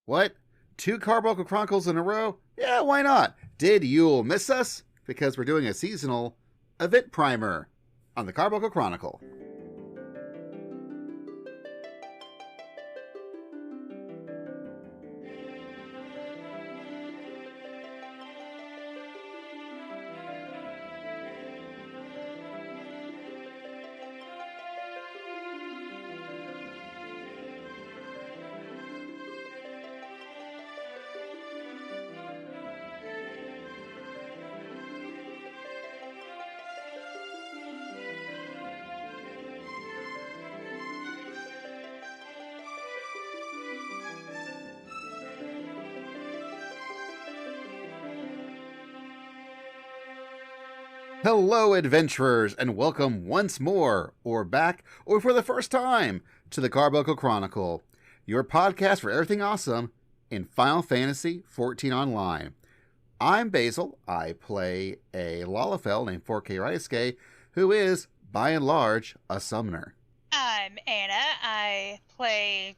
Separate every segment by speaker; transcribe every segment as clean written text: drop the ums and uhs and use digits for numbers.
Speaker 1: What? 2 Carbuncle Chronicles in a row? Yeah, why not? Did you miss us? Because we're doing a seasonal event primer on the Carbuncle Chronicle. Hello, adventurers, and welcome once more, or back, or for the first time, to the Carbuncle Chronicle, your podcast for everything awesome in Final Fantasy XIV Online. I'm Basil. I play a Lalafell named 4K Raiske, who is, by and large, a summoner.
Speaker 2: I'm Anna. I play,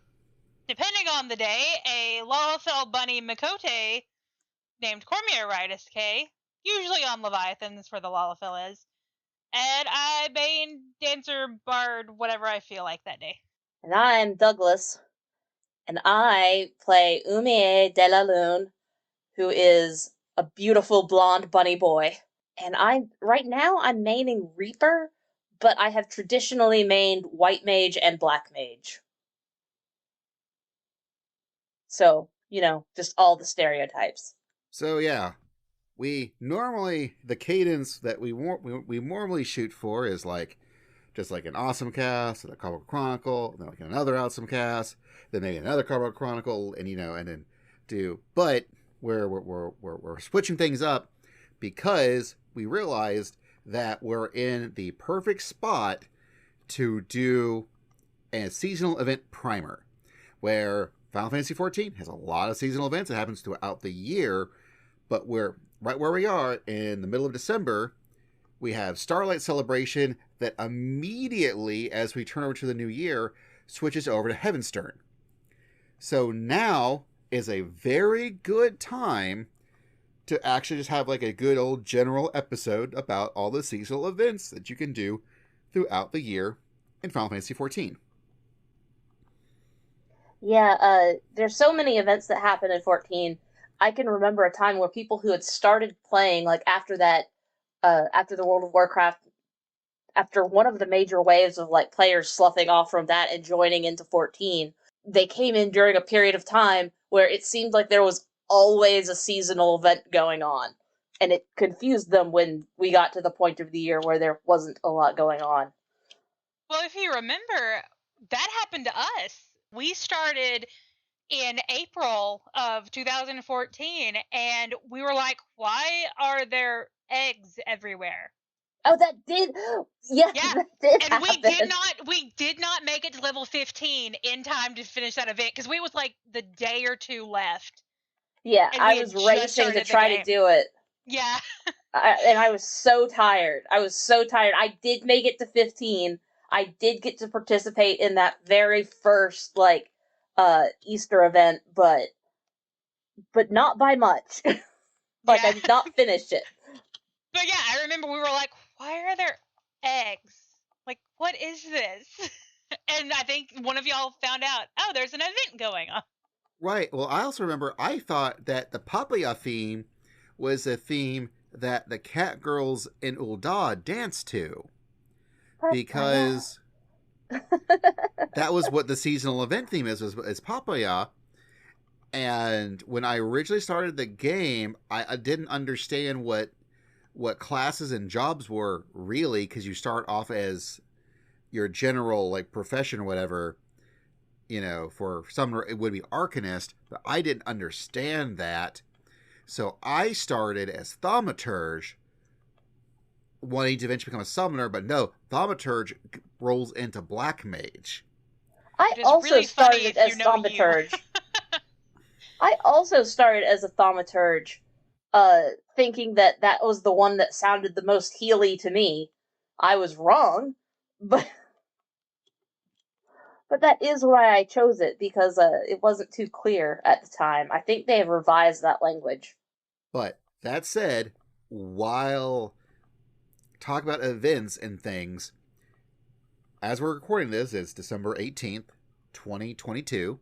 Speaker 2: depending on the day, a Lalafell bunny Mikote named Cormier Raiske, usually on Leviathan, that's where the Lalafell is. And I bane, dancer, bard, whatever I feel like that day.
Speaker 3: And I'm Douglas, and I play Umie de la Lune, who is a beautiful blonde bunny boy. And right now I'm maining Reaper, but I have traditionally mained White Mage and Black Mage. So, just all the stereotypes.
Speaker 1: So yeah, the cadence that we normally shoot for is just like an awesome cast, and a Carbuncle Chronicle, and then like another awesome cast, then maybe another Carbuncle Chronicle, and then but we're switching things up because we realized that we're in the perfect spot to do a seasonal event primer, where Final Fantasy XIV has a lot of seasonal events. It happens throughout the year, but we're right where we are in the middle of December. We have Starlight Celebration that immediately, as we turn over to the new year, switches over to Heavensturn. So now is a very good time to actually just have like a good old general episode about all the seasonal events that you can do throughout the year in Final Fantasy XIV.
Speaker 3: Yeah, there's so many events that happen in 14. I can remember a time where people who had started playing, like after the World of Warcraft, after one of the major waves of like players sloughing off from that and joining into 14, they came in during a period of time where it seemed like there was always a seasonal event going on. And it confused them when we got to the point of the year where there wasn't a lot going on.
Speaker 2: Well, if you remember, that happened to us. We started in April of 2014, and we were like, why are there eggs everywhere?
Speaker 3: Oh, that did. Yeah, that did
Speaker 2: and
Speaker 3: happen.
Speaker 2: we did not make it to level 15 in time to finish that event because we was like the day or two left.
Speaker 3: Yeah, I was racing to try to do it.
Speaker 2: Yeah.
Speaker 3: And I was so tired. I did make it to 15. I did get to participate in that very first Easter event, but not by much. I did not finish it.
Speaker 2: But yeah, I remember we were like, why are there eggs? Like, what is this? And I think one of y'all found out, oh, there's an event going on.
Speaker 1: Right. Well, I also remember I thought that the Pa-Paya theme was a theme that the cat girls in Ul'dah danced to. Because that was what the seasonal event theme is Pa-Paya. And when I originally started the game, I didn't understand what classes and jobs were really, because you start off as your general profession or whatever. For some it would be Arcanist, but I didn't understand that. So I started as Thaumaturge, wanting to eventually become a summoner, but no, Thaumaturge rolls into Black Mage.
Speaker 3: I also started as Thaumaturge. I also started as a Thaumaturge, thinking that was the one that sounded the most healy to me. I was wrong, but But that is why I chose it, because it wasn't too clear at the time. I think they have revised that language.
Speaker 1: But that said, while talk about events and things, as we're recording this, it's December 18th, 2022.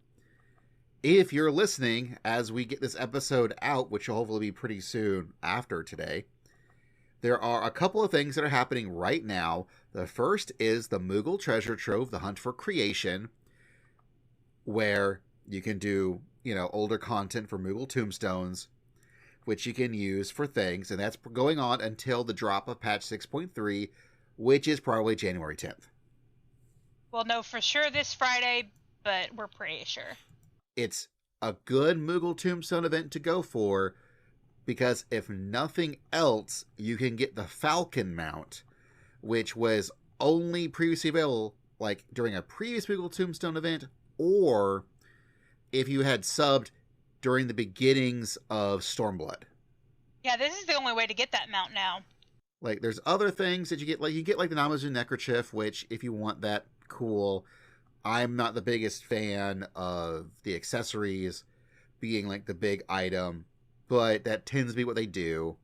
Speaker 1: If you're listening as we get this episode out, which will hopefully be pretty soon after today, there are a couple of things that are happening right now. The first is the Moogle Treasure Trove, the Hunt for Creation, where you can do, older content for Moogle Tombstones, which you can use for things, and that's going on until the drop of patch 6.3, which is probably January 10th.
Speaker 2: We'll know for sure this Friday, but we're pretty sure.
Speaker 1: It's a good Moogle Tombstone event to go for, because if nothing else, you can get the Falcon mount, which was only previously available like during a previous Moogle Tombstone event, or if you had subbed during the beginnings of Stormblood.
Speaker 2: Yeah, this is the only way to get that mount now.
Speaker 1: Like, there's other things that you get, like the Namazu Neckerchief, which, if you want that, cool. I'm not the biggest fan of the accessories being like the big item, but that tends to be what they do.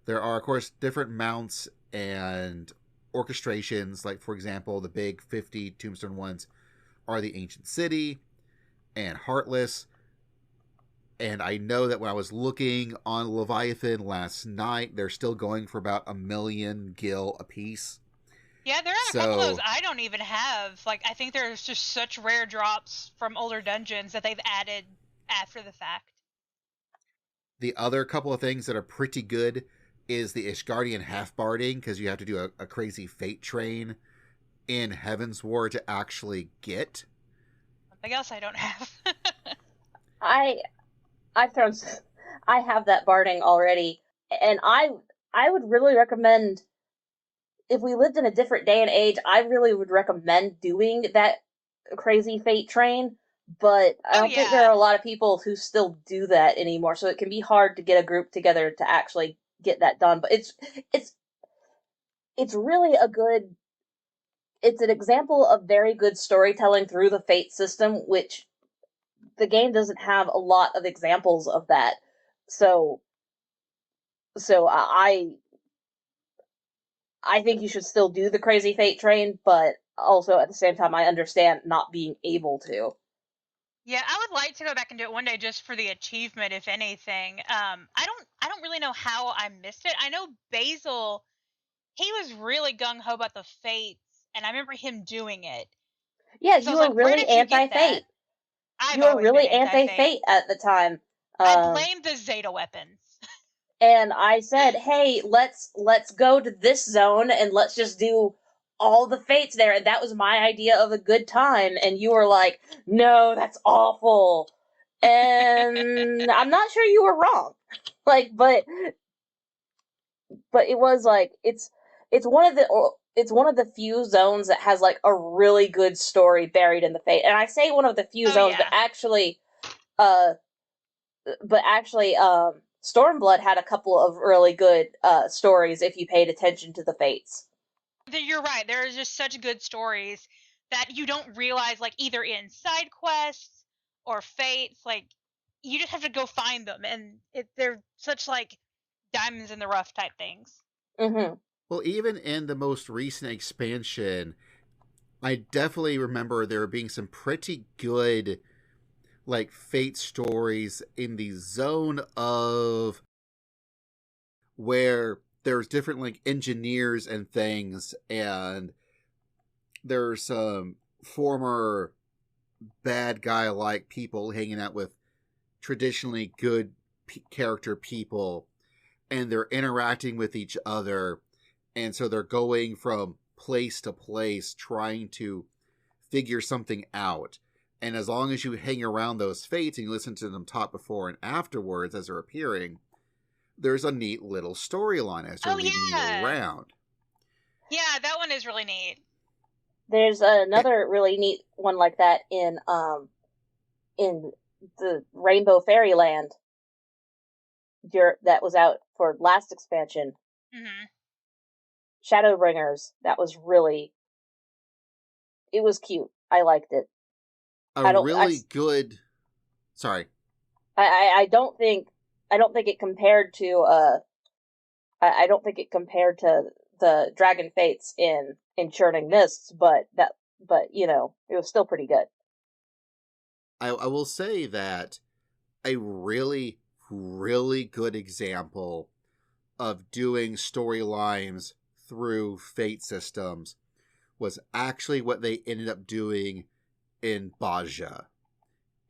Speaker 1: There are, of course, different mounts and orchestrations. Like, for example, the big 50 Tombstone ones are the Ancient City and Heartless. And I know that when I was looking on Leviathan last night, they're still going for about 1 million gil a piece.
Speaker 2: Yeah, there are a couple of those I don't even have. Like, I think there's just such rare drops from older dungeons that they've added after the fact.
Speaker 1: The other couple of things that are pretty good is the Ishgardian half-barding, because you have to do a crazy fate train in Heaven's War to actually get.
Speaker 2: Something else I don't have.
Speaker 3: I have that barding already, and I would really recommend, if we lived in a different day and age, I really would recommend doing that crazy fate train, but I don't think there are a lot of people who still do that anymore, so it can be hard to get a group together to actually get that done. But it's really it's an example of very good storytelling through the fate system, which the game doesn't have a lot of examples of that. So I think you should still do the crazy fate train, but also at the same time I understand not being able to.
Speaker 2: Yeah, I would like to go back and do it one day just for the achievement, if anything. I don't really know how I missed it. I know Basil, he was really gung-ho about the fates, and I remember him doing it.
Speaker 3: Yeah, so you were really anti-fate. You were really anti-fate at the time.
Speaker 2: I blamed the Zeta weapons.
Speaker 3: And I said, hey, let's go to this zone and let's just do all the fates there. And that was my idea of a good time. And you were like, no, that's awful. And I'm not sure you were wrong. Like, but it was like, it's one of the few zones that has like a really good story buried in the fate. And I say one of the few zones, but actually, Stormblood had a couple of really good stories if you paid attention to the fates.
Speaker 2: You're right. There are just such good stories that you don't realize, like, either in side quests or fates. Like, you just have to go find them, and they're such, like, diamonds in the rough type things.
Speaker 3: Mm-hmm.
Speaker 1: Well, even in the most recent expansion, I definitely remember there being some pretty good like fate stories in the zone of where there's different like engineers and things, and there's some former bad guy like people hanging out with traditionally good character people, and they're interacting with each other, and so they're going from place to place trying to figure something out. And as long as you hang around those fates and you listen to them talk before and afterwards as they're appearing, there's a neat little storyline as you're leading you around.
Speaker 2: Yeah, that one is really neat.
Speaker 3: There's another really neat one like that in the Rainbow Fairyland that was out for last expansion.
Speaker 2: Mm-hmm.
Speaker 3: Shadowbringers. That was really... It was cute. I liked it.
Speaker 1: Good. Sorry.
Speaker 3: I don't think it compared to I don't think it compared to the Dragon Fates in Churning Mists, but you know, it was still pretty good.
Speaker 1: I will say that a really, really good example of doing storylines through Fate systems was actually what they ended up doing in Baja,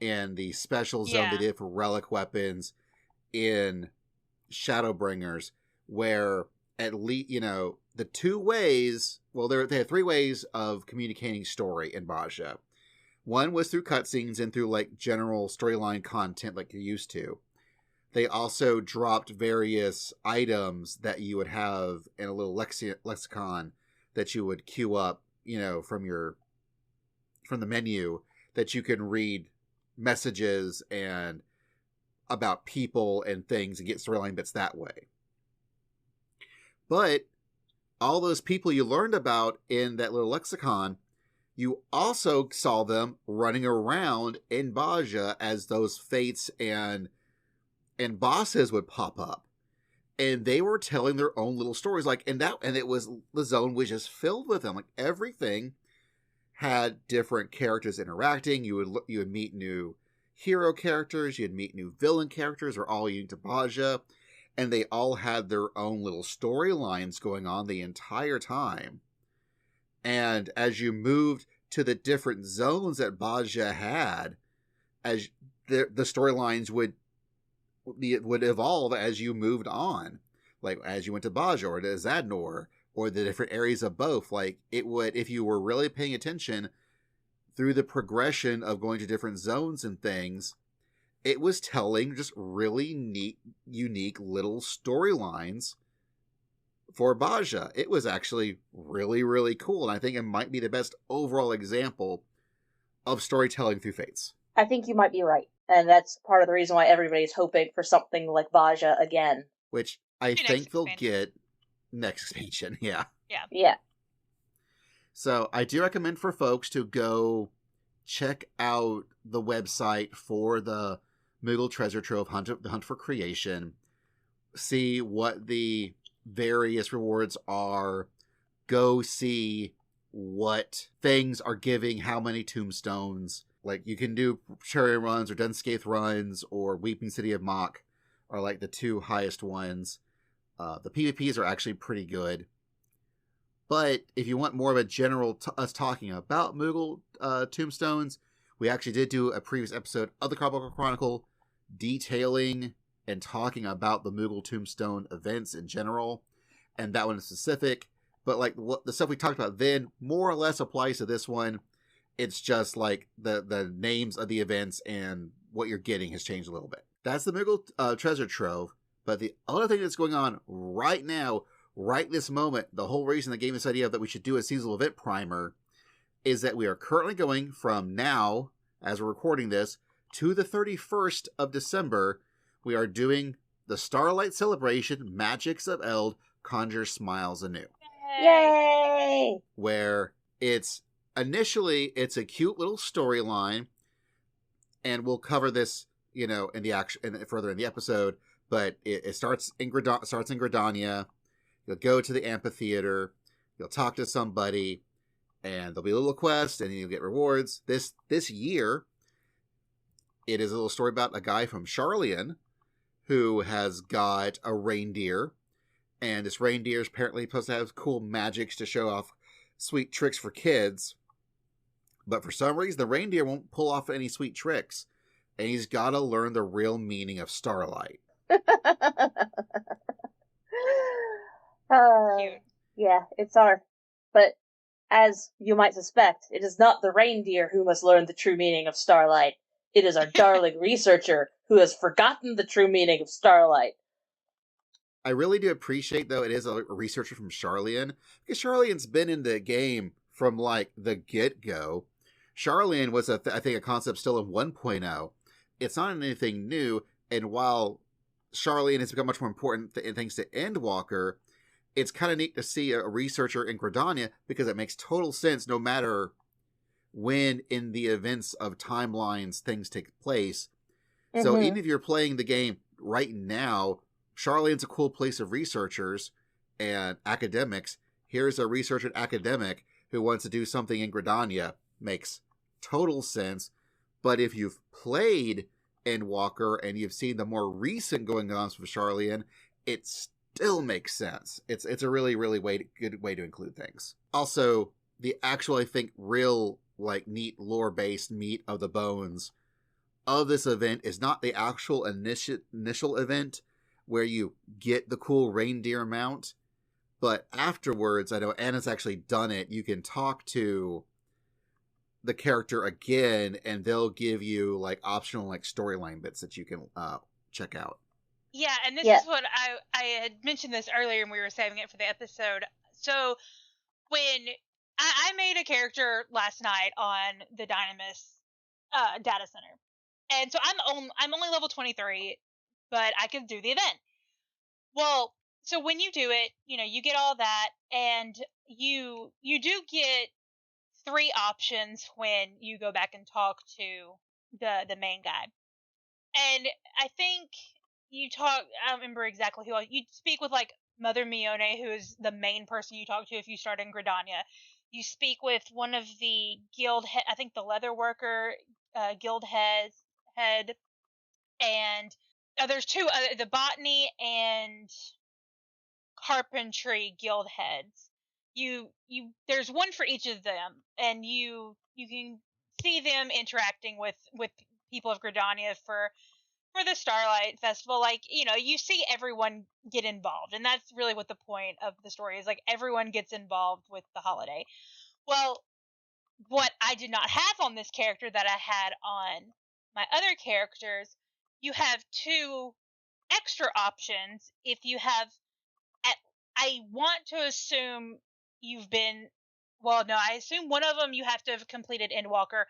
Speaker 1: and the special zone they did for relic weapons in Shadowbringers, where at least, you know, the two ways, well, they had three ways of communicating story in Baja. One was through cutscenes and through like general storyline content like you're used to. They also dropped various items that you would have in a little lexicon that you would queue up, you know, from the menu, that you can read messages and about people and things and get storyline bits that way. But all those people you learned about in that little lexicon, you also saw them running around in Baja as those fates and bosses would pop up, and they were telling their own little stories. Like, and it was, the zone was just filled with them. Like, everything had different characters interacting. You would meet new hero characters, you'd meet new villain characters, or all unique to Baja, and they all had their own little storylines going on the entire time. And as you moved to the different zones that Baja had, as the storylines would evolve as you moved on. Like, as you went to Baja or to Zadnor, or the different areas of both. Like, it would, if you were really paying attention through the progression of going to different zones and things, it was telling just really neat, unique little storylines for Baja. It was actually really, really cool, and I think it might be the best overall example of storytelling through Fates.
Speaker 3: I think you might be right, and that's part of the reason why everybody's hoping for something like Baja again.
Speaker 1: Which I think they'll get next expansion, yeah.
Speaker 3: Yeah.
Speaker 1: So I do recommend for folks to go check out the website for the Moogle Treasure Trove the Hunt for Creation. See what the various rewards are. Go see what things are giving how many tombstones. Like, you can do Cherry runs or Dunscaith runs or Weeping City of Mach are like the two highest ones. The PvPs are actually pretty good. But if you want more of a general us talking about Moogle tombstones, we actually did do a previous episode of the Carbuncle Chronicle detailing and talking about the Moogle tombstone events in general, and that one is specific. But like the stuff we talked about then more or less applies to this one. It's just like the names of the events and what you're getting has changed a little bit. That's the Moogle Treasure Trove. But the other thing that's going on right now, right this moment, the whole reason they gave this idea that we should do a seasonal event primer is that we are currently going from now, as we're recording this, to the 31st of December. We are doing the Starlight Celebration, Magics of Eld, Conjure Smiles Anew.
Speaker 3: Yay!
Speaker 1: Where it's initially, it's a cute little storyline, and we'll cover this, you know, in the action and further in the episode. But it starts in Gridania. You'll go to the amphitheater. You'll talk to somebody, and there'll be a little quest, and you'll get rewards. This year, it is a little story about a guy from Sharlayan who has got a reindeer, and this reindeer is apparently supposed to have cool magics to show off sweet tricks for kids. But for some reason, the reindeer won't pull off any sweet tricks, and he's got to learn the real meaning of Starlight.
Speaker 3: Yeah, it's hard. But as you might suspect, it is not the reindeer who must learn the true meaning of Starlight. It is our darling researcher who has forgotten the true meaning of Starlight.
Speaker 1: I really do appreciate, though, it is a researcher from Sharlayan, because Sharlayan's been in the game from, like, the get-go. Sharlayan was, I think, a concept still in 1.0. It's not anything new, and while Sharlayan has become much more important thanks to Endwalker, it's kind of neat to see a researcher in Gridania, because it makes total sense no matter when in the events of timelines things take place. So even if you're playing the game right now, Charlene's a cool place of researchers and academics. Here's a researcher and academic who wants to do something in Gridania. Makes total sense. But if you've played Endwalker and you've seen the more recent going on with Charlene, it still makes sense. It's a really, really good way to include things. Also, the actual, I think, real, like, neat lore-based meat of the bones of this event is not the actual initial event where you get the cool reindeer mount, but afterwards, I know Anna's actually done it, you can talk to the character again, and they'll give you, like, optional, like, storyline bits that you can check out.
Speaker 2: Yeah, and this is what I had mentioned this earlier, and we were saving it for the episode. So when I made a character last night on the Dynamis data center, and so I'm only level 23, but I can do the event. Well, so when you do it, you get all that, and you do get 3 options when you go back and talk to the main guy. And I think I don't remember exactly who you speak with, like Mother Mione, who is the main person you talk to if you start in Gridania. You speak with one of the guild I think the leather worker guild head, and there's 2 the botany and carpentry guild heads. There's one for each of them, and you can see them interacting with people of Gridania for the Starlight Festival. Like, you see everyone get involved, and that's really what the point of the story is. Like, everyone gets involved with the holiday. Well, what I did not have on this character that I had on my other characters, you have 2 extra options if you have I want to assume you've been, well, no, I assume one of them you have to have completed Endwalker.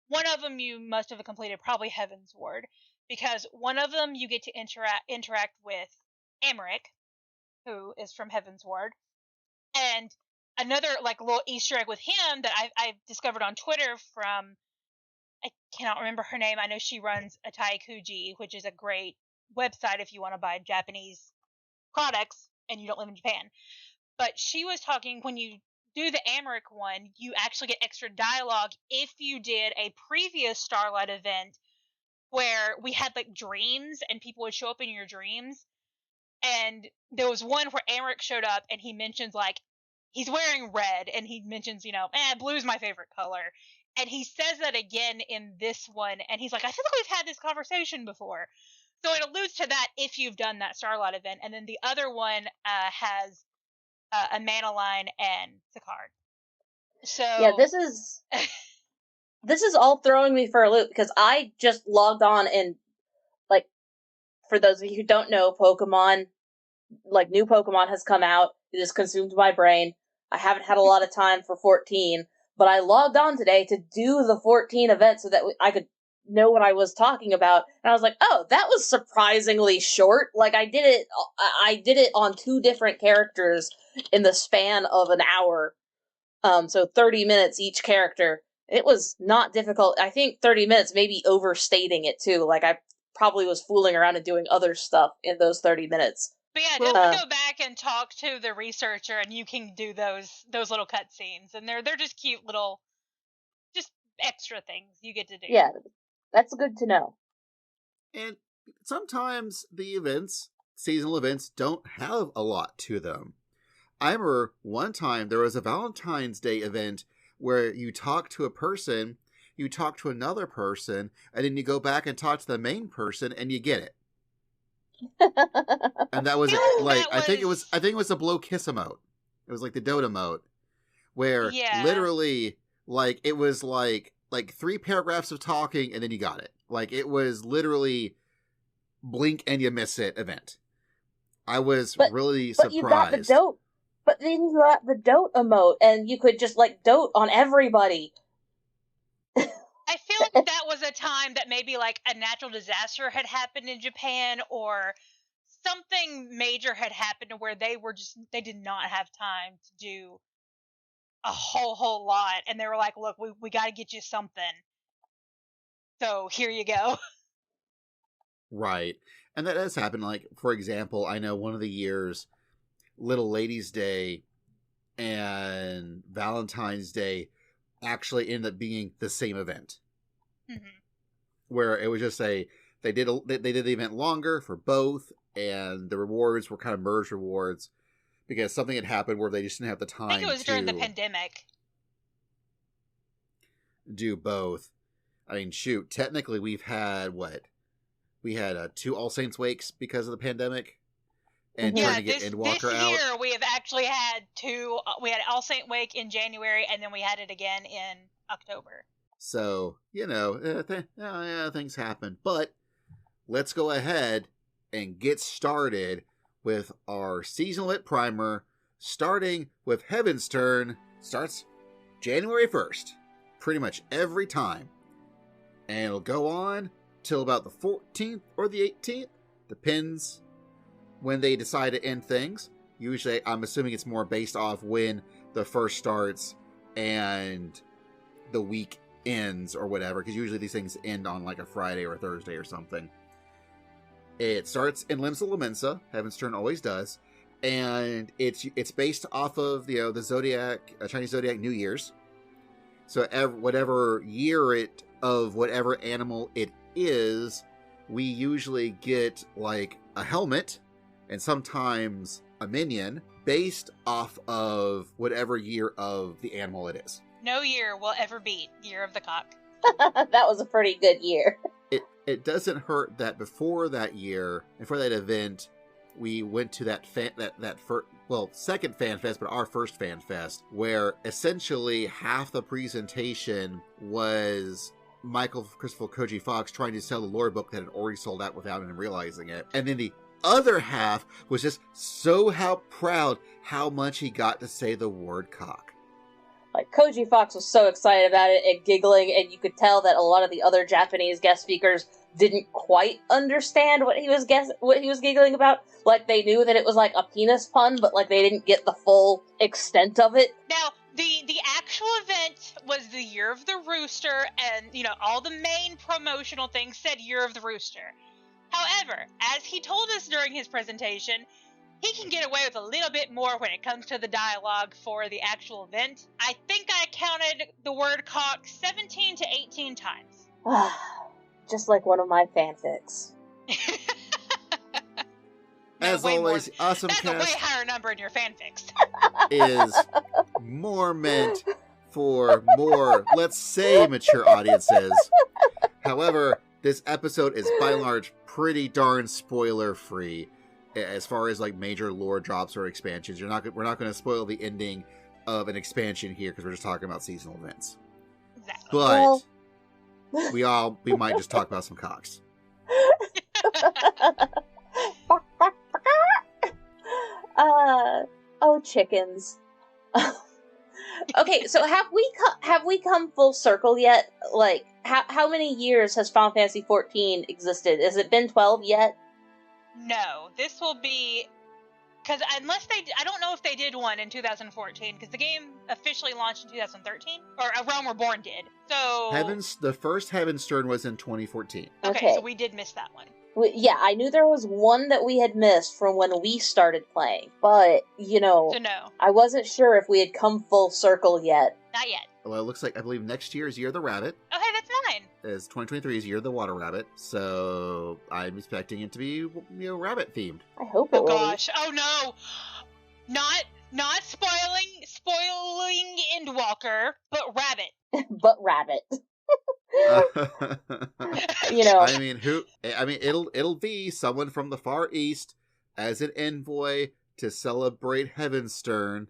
Speaker 2: One of them you must have completed probably Heavensward, because one of them you get to interact with Amaric, who is from Heavensward, and another, like, little Easter egg with him that I've discovered on Twitter from, I cannot remember her name. I know she runs Atai Kuji, which is a great website if you want to buy Japanese products and you don't live in Japan. But she was talking, when you do the Amaric one, you actually get extra dialogue if you did a previous Starlight event where we had, like, dreams and people would show up in your dreams. And there was one where Amaric showed up and he mentions, like, he's wearing red, and he mentions, blue's my favorite color. And he says that again in this one, and he's like, I feel like we've had this conversation before. So it alludes to that if you've done that Starlight event. And then the other one has a Manaline and Sicard. So
Speaker 3: yeah, this is all throwing me for a loop, because I just logged on, and, like, for those of you who don't know, Pokemon, like, new Pokemon has come out. It has consumed my brain. I haven't had a lot of time for 14, but I logged on today to do the 14 event so that I could know what I was talking about. And I was like, oh, that was surprisingly short. Like, I did it on 2 different characters in the span of an hour. So 30 minutes each character. It was not difficult. I think 30 minutes, maybe overstating it too. Like, I probably was fooling around and doing other stuff in those 30 minutes.
Speaker 2: But yeah, just go back and talk to the researcher, and you can do those little cutscenes, and they're just cute little, just extra things you get to do.
Speaker 3: Yeah, that's good to know.
Speaker 1: And sometimes the seasonal events, don't have a lot to them. I remember one time there was a Valentine's Day event where you talk to a person, you talk to another person, and then you go back and talk to the main person, and you get it. And that was I think it was a blow kiss emote. It was like the Dota mode, where literally, like, it was like 3 paragraphs of talking and then you got it. Like, it was literally blink and you miss it event. I was really surprised.
Speaker 3: You got the dote. But then you got the dote emote, and you could just, like, dote on everybody.
Speaker 2: I feel like that was a time that maybe, like, a natural disaster had happened in Japan, or something major had happened where they did not have time to do a whole lot, and they were like, look, we got to get you something. So here you go.
Speaker 1: Right. And that does happen. Like, for example, I know one of the years, Little Ladies' Day and Valentine's Day actually ended up being the same event.
Speaker 2: Mm-hmm.
Speaker 1: Where it was just they did the event longer for both, and the rewards were kind of merged rewards because something had happened where they just didn't have the time.
Speaker 2: I think it was during the pandemic.
Speaker 1: Do both. I mean, shoot, technically we've had we had 2 All Saints Wakes because of the pandemic, and trying to get Endwalker
Speaker 2: this
Speaker 1: out.
Speaker 2: This year we have actually had 2. We had All Saint Wake in January, and then we had it again in October.
Speaker 1: So, things happen. But let's go ahead and get started with our seasonal lit primer, starting with Heavensturn. Starts January 1st, pretty much every time. And it'll go on till about the 14th or the 18th. Depends when they decide to end things. Usually, I'm assuming it's more based off when the first starts and the week ends or whatever, because usually these things end on like a Friday or a Thursday or something. It starts in Limbs of Lamensa. Heavensturn always does. And it's based off of the Zodiac, Chinese Zodiac New Year's. So whatever year of whatever animal it is, we usually get like a helmet and sometimes a minion based off of whatever year of the animal it is.
Speaker 2: No year will ever beat Year of the Cock.
Speaker 3: That was a pretty good year.
Speaker 1: It doesn't hurt that before that year, before that event, we went to second fan fest, but our first fan fest, where essentially half the presentation was Michael Christopher Koji Fox trying to sell the lore book that had already sold out without him realizing it. And then the other half was just proud how much he got to say the word cock.
Speaker 3: Like, Koji Fox was so excited about it and giggling, and you could tell that a lot of the other Japanese guest speakers didn't quite understand what he was giggling about. Like, they knew that it was like a penis pun, but like they didn't get the full extent of it.
Speaker 2: Now, the actual event was the Year of the Rooster, and all the main promotional things said Year of the Rooster. However, as he told us during his presentation, he can get away with a little bit more when it comes to the dialogue for the actual event. I think I counted the word cock 17 to 18 times.
Speaker 3: Just like one of my fanfics.
Speaker 1: As always, Awesome
Speaker 2: That's
Speaker 1: Cast
Speaker 2: a way higher number in your fanfics.
Speaker 1: is more meant for more, let's say, mature audiences. However, this episode is by and large pretty darn spoiler-free. As far as like major lore drops or expansions, we're not going to spoil the ending of an expansion here because we're just talking about seasonal events.
Speaker 2: Exactly.
Speaker 1: But we might just talk about some cocks.
Speaker 3: Oh, chickens. Okay, so have we come full circle yet? Like, how many years has Final Fantasy XIV existed? Has it been 12 yet?
Speaker 2: No, this will be, because I don't know if they did one in 2014, because the game officially launched in 2013, or A Realm Reborn did. So
Speaker 1: The first Heavensturn was in 2014.
Speaker 2: Okay, so we did miss that one.
Speaker 3: Yeah, I knew there was one that we had missed from when we started playing, but
Speaker 2: So no,
Speaker 3: I wasn't sure if we had come full circle yet.
Speaker 2: not yet.
Speaker 1: Well, it looks like I believe next year is Year of the Rabbit.
Speaker 2: Oh, hey, that's mine.
Speaker 1: As 2023 is Year of the Water Rabbit, so I'm expecting it to be rabbit themed.
Speaker 3: I hope it
Speaker 2: Oh
Speaker 3: will.
Speaker 2: gosh! Oh no! Not spoiling Endwalker, but Rabbit.
Speaker 3: But rabbit.
Speaker 1: It'll be someone from the Far East as an envoy to celebrate Heavensturn,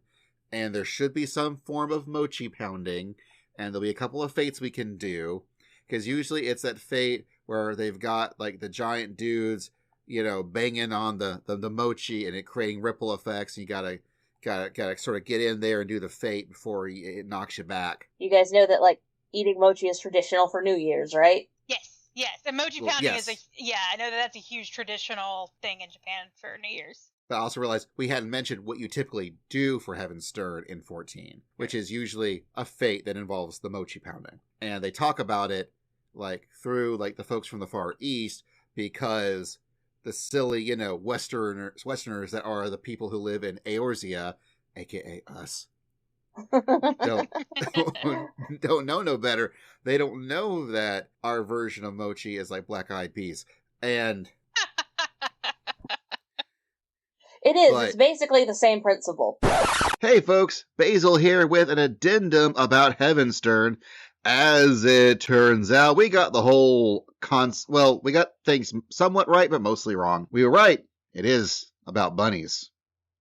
Speaker 1: and there should be some form of mochi pounding, and there'll be a couple of fates we can do, because usually it's that fate where they've got like the giant dudes, banging on the mochi and it creating ripple effects, and you gotta sort of get in there and do the fate before it knocks you back.
Speaker 3: You guys know that like eating mochi is traditional for New Year's, right?
Speaker 2: Yes. Emoji pounding is I know that's a huge traditional thing in Japan for New Year's.
Speaker 1: But I also realized we hadn't mentioned what you typically do for Heavensturn in 14, which is usually a fate that involves the mochi pounding. And they talk about it like through like the folks from the Far East because the silly, Westerners that are the people who live in Eorzea, aka us, don't don't know no better. They don't know that our version of mochi is like black eyed peas. And
Speaker 3: it is. It's basically the same principle.
Speaker 1: Hey folks, Basil here with an addendum about Heavensturn. As it turns out, we got the whole we got things somewhat right, but mostly wrong. We were right. It is about bunnies.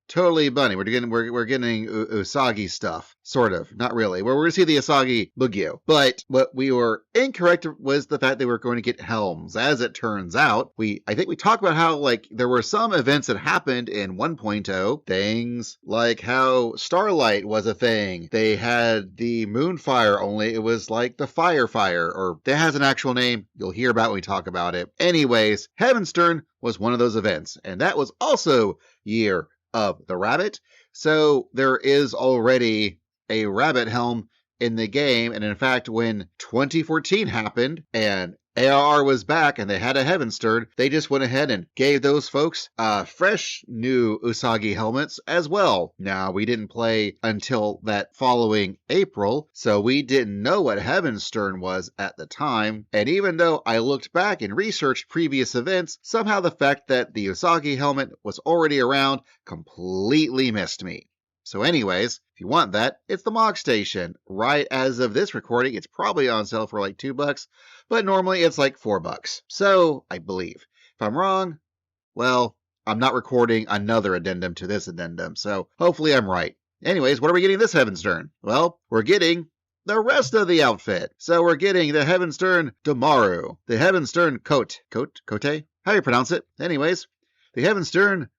Speaker 1: Totally bunny. We're getting Usagi stuff. Sort of. Not really. We're going to see the Usagi Bugyo. But what we were incorrect was the fact they were going to get helms. As it turns out, I think we talked about how, like, there were some events that happened in 1.0. Things like how Starlight was a thing. They had the Moonfire, only it was like the Fire, or that has an actual name. You'll hear about when we talk about it. Anyways, Heavensturn was one of those events. And that was also Year of the Rabbit. So there is already a rabbit helm in the game. And in fact, when 2014 happened and ARR was back and they had a Heavensturn, they just went ahead and gave those folks fresh new Usagi helmets as well. Now, we didn't play until that following April, so we didn't know what Heavensturn was at the time. And even though I looked back and researched previous events, somehow the fact that the Usagi helmet was already around completely missed me. So anyways, if you want that, it's the Mog Station. Right as of this recording, it's probably on sale for like $2, but normally it's like $4. So, I believe. If I'm wrong, well, I'm not recording another addendum to this addendum, so hopefully I'm right. Anyways, what are we getting this Heavensturn? Well, we're getting the rest of the outfit. So we're getting the Heavensturn Domaru, the Heavensturn Kote? How do you pronounce it? Anyways, the Heavensturn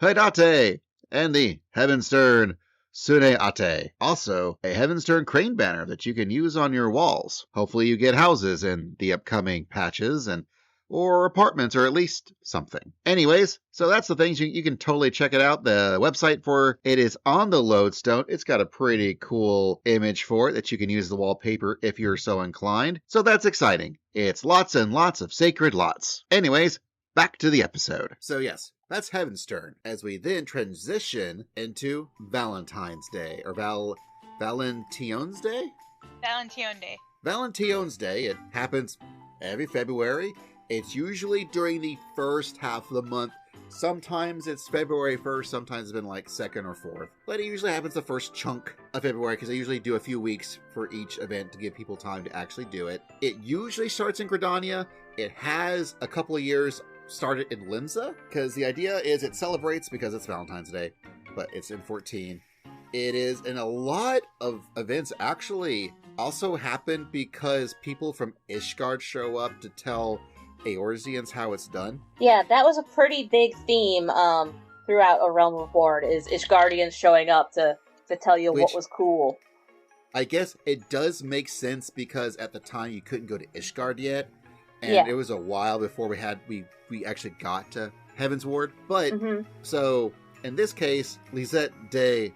Speaker 1: Hidate, and the Heavensturn Suneate. Also, a Heavensturn crane banner that you can use on your walls. Hopefully you get houses in the upcoming patches or apartments, or at least something. Anyways, so that's the things. You can totally check it out. The website for it is on the Lodestone. It's got a pretty cool image for it that you can use the wallpaper if you're so inclined. So that's exciting. It's lots and lots of sacred lots. Anyways, back to the episode. So yes, that's Heavensturn, as we then transition into Valentine's Day, or Valentine's Day?
Speaker 2: Valentine's Day.
Speaker 1: Valentine's Day, it happens every February. It's usually during the first half of the month. Sometimes it's February 1st, sometimes it's been like 2nd or 4th. But it usually happens the first chunk of February, because they usually do a few weeks for each event to give people time to actually do it. It usually starts in Gridania. It has a couple of years started in Limsa, because the idea is it celebrates because it's Valentine's Day, but it's in 14. It is, and a lot of events actually also happen because people from Ishgard show up to tell Eorzeans how it's done. Yeah,
Speaker 3: that was a pretty big theme throughout A Realm Reborn, is Ishgardians showing up to tell you what was cool.
Speaker 1: I guess it does make sense because at the time you couldn't go to Ishgard yet. And it was a while before we actually got to Heavensward. But, so, in this case, Lisette de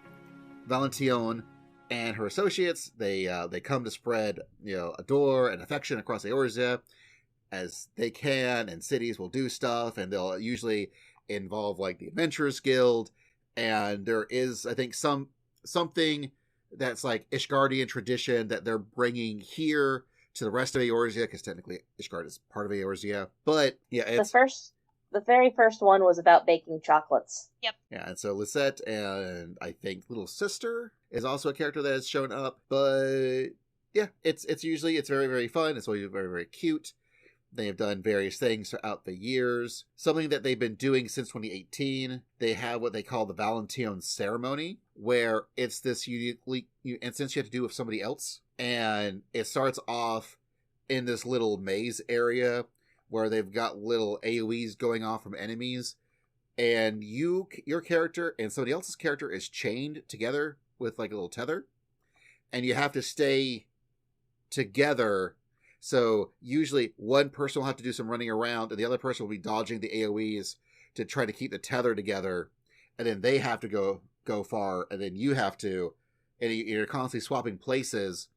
Speaker 1: Valentillon and her associates, they come to spread, adore and affection across Eorzea as they can, and cities will do stuff, and they'll usually involve, like, the Adventurers Guild, and there is, I think, something that's, like, Ishgardian tradition that they're bringing here to the rest of Eorzea, because technically Ishgard is part of Eorzea. But yeah, it's
Speaker 3: the very first one was about baking chocolates.
Speaker 2: Yep.
Speaker 1: Yeah, and so Lisette and I think Little Sister is also a character that has shown up. But yeah, it's very, very fun. It's always very, very cute. They have done various things throughout the years. Something that they've been doing since 2018, they have what they call the Valentine Ceremony, where it's this uniquely instance you have to do with somebody else. And it starts off in this little maze area where they've got little AoEs going off from enemies. And your character and somebody else's character is chained together with like a little tether. And you have to stay together. So usually one person will have to do some running around and the other person will be dodging the AoEs to try to keep the tether together. and then they have to go far, and then you have to, and you're constantly swapping places,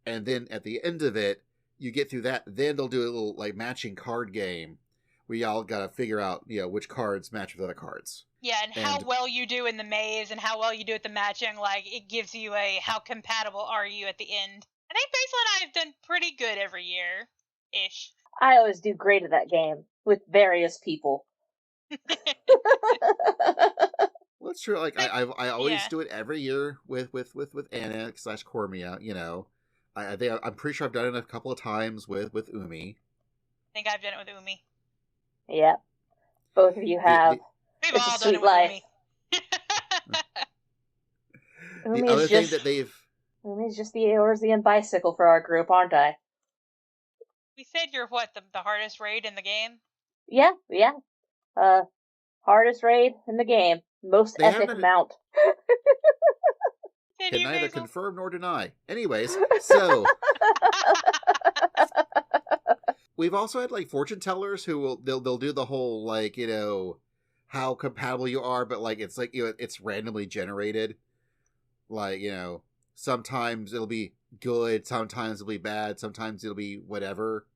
Speaker 1: and then at the end of it, you get through that. Then they'll do a little like matching card game where y'all gotta figure out which cards match with other cards.
Speaker 2: Yeah, and how well you do in the maze and how well you do at the matching, like, it gives you a how compatible are you at the end. I think Basil and I have done pretty good every year-ish.
Speaker 3: I always do great at that game with various people.
Speaker 1: Well, it's true. Like I always do it every year with Anna / Cormia. I'm pretty sure I've done it a couple of times with Umi.
Speaker 2: I think I've done it with Umi.
Speaker 3: Yeah, both of you have.
Speaker 2: We've
Speaker 3: it's
Speaker 2: all
Speaker 3: a sweet
Speaker 2: done it with
Speaker 3: life.
Speaker 2: Umi.
Speaker 1: The other thing that they've
Speaker 3: Umi's just the Eorzean bicycle for our group, aren't I?
Speaker 2: We said you're what, the hardest raid in the game?
Speaker 3: Yeah. Hardest raid in the game. Most epic mount.
Speaker 1: Can neither confirm nor deny. Anyways, so we've also had like fortune tellers who they'll do the whole like how compatible you are, but like it's like it's randomly generated. Like sometimes it'll be good, sometimes it'll be bad, sometimes it'll be whatever.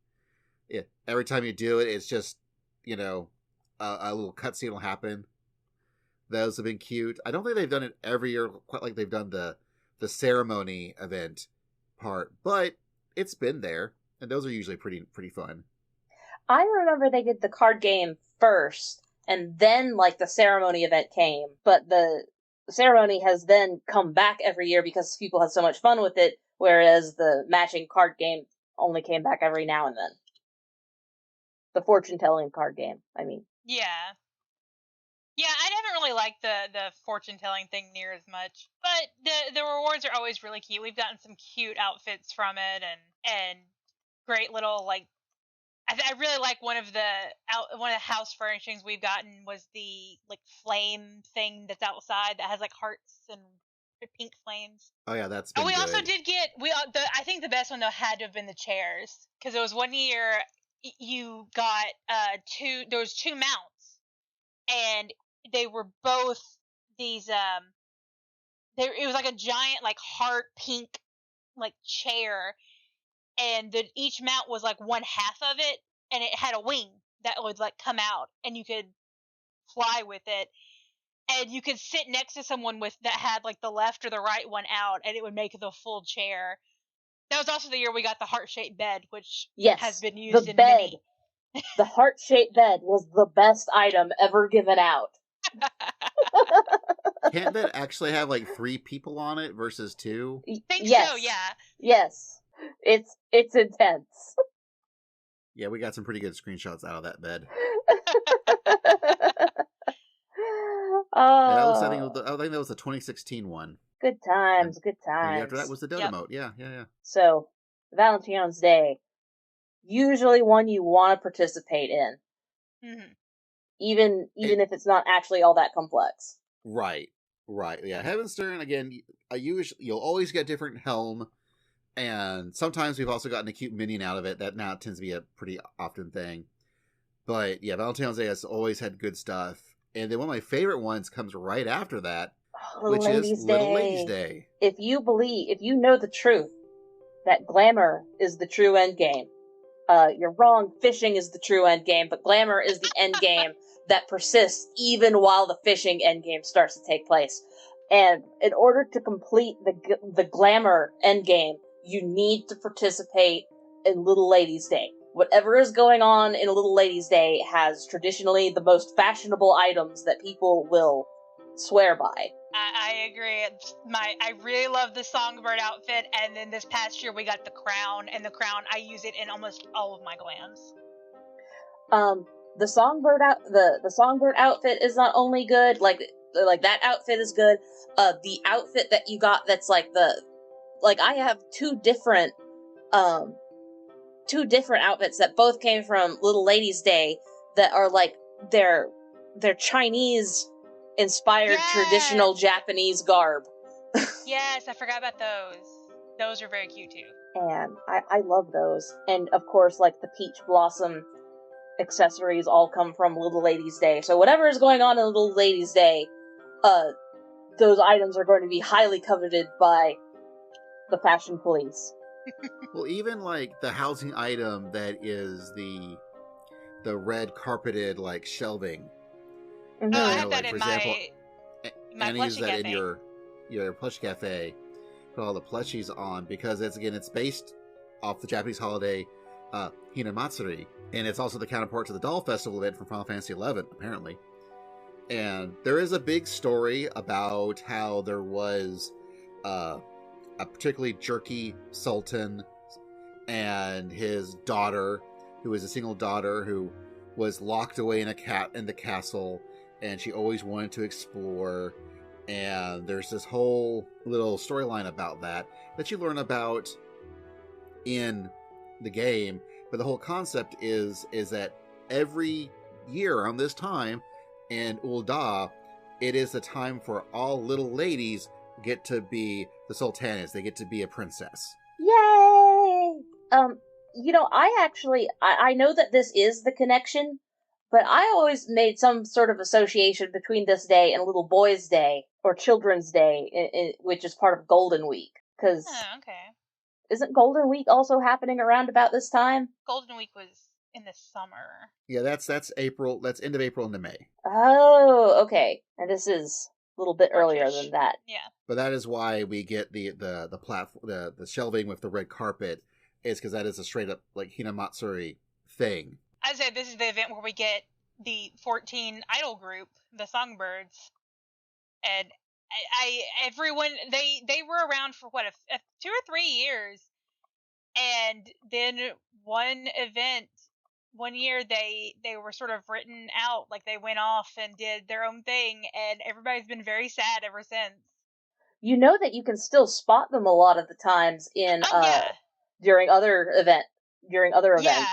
Speaker 1: Yeah, every time you do it, it's just a little cutscene will happen. Those have been cute. I don't think they've done it every year quite like they've done the ceremony event part, but it's been there, and those are usually pretty fun.
Speaker 3: I remember they did the card game first, and then like the ceremony event came, but the ceremony has then come back every year because people had so much fun with it, whereas the matching card game only came back every now and then. The fortune-telling card game, I mean.
Speaker 2: Yeah, I haven't really liked the fortune-telling thing near as much, but the rewards are always really cute. We've gotten some cute outfits from it, and great little like. I really like one of the house furnishings we've gotten was the like flame thing that's outside that has like hearts and pink flames.
Speaker 1: Oh yeah, that's been
Speaker 2: and we
Speaker 1: good.
Speaker 2: also did get I think the best one though had to have been the chairs, because it was one year you got there was two mounts, and they were both these it was like a giant like heart pink like chair, and each mount was like one half of it, and it had a wing that would like come out, and you could fly with it, and you could sit next to someone that had like the left or the right one out, and it would make the full chair. That was also the year we got the heart-shaped bed, which has been used in many.
Speaker 3: The heart-shaped bed was the best item ever given out.
Speaker 1: Can't that actually have like 3 people on it versus 2?
Speaker 2: I think so, yeah.
Speaker 3: Yes. It's intense.
Speaker 1: Yeah, we got some pretty good screenshots out of that bed. I think that was the 2016 one.
Speaker 3: Good times, good times.
Speaker 1: And after that was the Dota mode. Yeah.
Speaker 3: So, Valentine's Day, usually one you want to participate in.
Speaker 2: Mm-hmm.
Speaker 3: Even if it's not actually all that complex.
Speaker 1: Right. Yeah, Heavensturn, again, you'll always get a different helm, and sometimes we've also gotten a cute minion out of it. That now tends to be a pretty often thing. But yeah, Valentine's Day has always had good stuff. And then one of my favorite ones comes right after that, which is Little Ladies Day.
Speaker 3: If you know the truth, that glamour is the true end game. You're wrong, fishing is the true end game, but glamour is the end game that persists even while the fishing end game starts to take place. And in order to complete the glamour end game, you need to participate in Little Ladies Day. Whatever is going on in Little Ladies Day has traditionally the most fashionable items that people will swear by.
Speaker 2: I agree. I really love the Songbird outfit, and then this past year we got the crown, and the crown, I use it in almost all of my glams.
Speaker 3: The Songbird outfit is not only good, like that outfit is good. The outfit that you got that's I have two different outfits that both came from Little Ladies Day that are like they're Chinese inspired traditional Japanese garb.
Speaker 2: Yes, I forgot about those. Those are very cute too.
Speaker 3: And I love those. And of course, like the peach blossom accessories all come from Little Ladies Day. So whatever is going on in Little Ladies Day, those items are going to be highly coveted by the fashion police.
Speaker 1: Well, even like the housing item that is the red carpeted like shelving.
Speaker 3: Mm-hmm.
Speaker 2: Oh, I
Speaker 1: You
Speaker 2: have
Speaker 1: know,
Speaker 2: that
Speaker 1: like,
Speaker 2: in
Speaker 1: for example,
Speaker 2: my
Speaker 1: and use
Speaker 2: plushie
Speaker 1: that
Speaker 2: cafe.
Speaker 1: in your plush cafe. Put all the plushies on because it's based off the Japanese holiday Hinamatsuri, and it's also the counterpart to the Doll Festival event from Final Fantasy XI, apparently. And there is a big story about how there was a particularly jerky sultan and his daughter, who was a single daughter who was locked away in the castle, and she always wanted to explore. And there's this whole little storyline about that you learn about in the game. But the whole concept is that every year around this time in Ul'dah, it is the time for all little ladies get to be the sultanas. They get to be a princess.
Speaker 3: Yay! I know that this is the connection, but I always made some sort of association between this day and Little Boys' Day, or Children's Day, which is part of Golden Week. Because
Speaker 2: Oh, okay.
Speaker 3: isn't Golden Week also happening around about this time?
Speaker 2: Golden Week was in the summer.
Speaker 1: Yeah, that's April. That's end of April into May.
Speaker 3: Oh, okay. And this is a little bit earlier
Speaker 2: March-ish.
Speaker 3: than that.
Speaker 2: Yeah.
Speaker 1: But that is why we get the platform, the shelving with the red carpet, is because that is a straight up like Hinamatsuri thing.
Speaker 2: I say this is the event where we get the 14 idol group, the Songbirds, and everyone they were around for what a 2 or 3 years, and then one year they were sort of written out, like they went off and did their own thing, and everybody's been very sad ever since.
Speaker 3: You know that you can still spot them a lot of the times in
Speaker 2: Yeah.
Speaker 3: during other events.
Speaker 2: Yeah,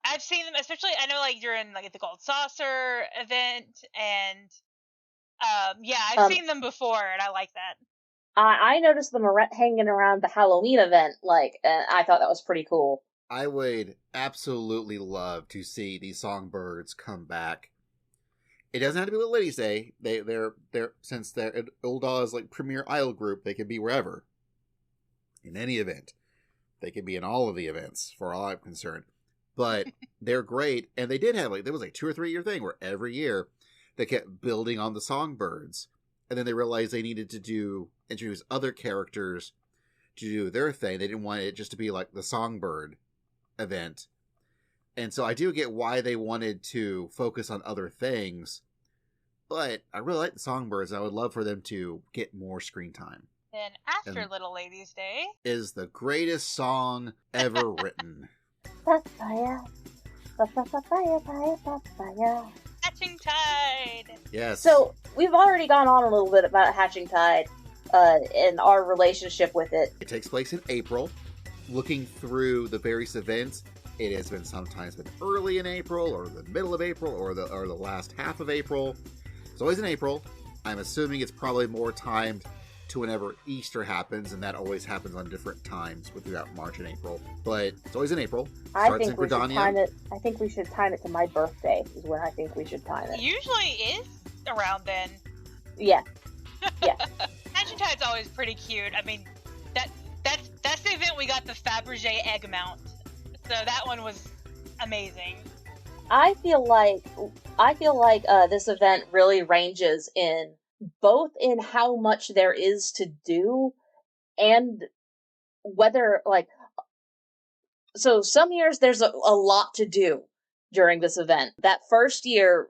Speaker 2: I've seen them, especially I know like during like the Gold Saucer event, and I've seen them before, and I like that.
Speaker 3: I noticed them hanging around the Halloween event, and I thought that was pretty cool.
Speaker 1: I would absolutely love to see these songbirds come back. It doesn't have to be with Ladies' Day. They're since they're Uldah's like premier idol group, they can be wherever. In any event. They can be in all of the events, for all I'm concerned. But they're great, and they did have there was like 2 or 3 year thing where every year they kept building on the songbirds, and then they realized they needed to introduce other characters to do their thing. They didn't want it just to be like the songbird event, and so I do get why they wanted to focus on other things. But I really like the songbirds, and I would love for them to get more screen time.
Speaker 2: Then after Little Ladies' Day
Speaker 1: is the greatest song ever written.
Speaker 3: Pa-Paya, Pa-Paya, Pa-Paya.
Speaker 2: Hatching Tide.
Speaker 1: Yes.
Speaker 3: So we've already gone on a little bit about Hatching Tide, and our relationship with it.
Speaker 1: It takes place in April. Looking through the various events, it has been sometimes been early in April, or the middle of April, or the last half of April. It's always in April. I'm assuming it's probably more timed to whenever Easter happens, and that always happens on different times throughout March and April. But it's always in April.
Speaker 3: I think we should time it to my birthday. Is when I think we should time it.
Speaker 2: Usually is around then.
Speaker 3: Yeah.
Speaker 2: Hatching Tide's always pretty cute. I mean, that's the event we got the Fabergé egg mount. So that one was amazing.
Speaker 3: I feel like this event really ranges in both in how much there is to do and whether so some years there's a lot to do during this event. That first year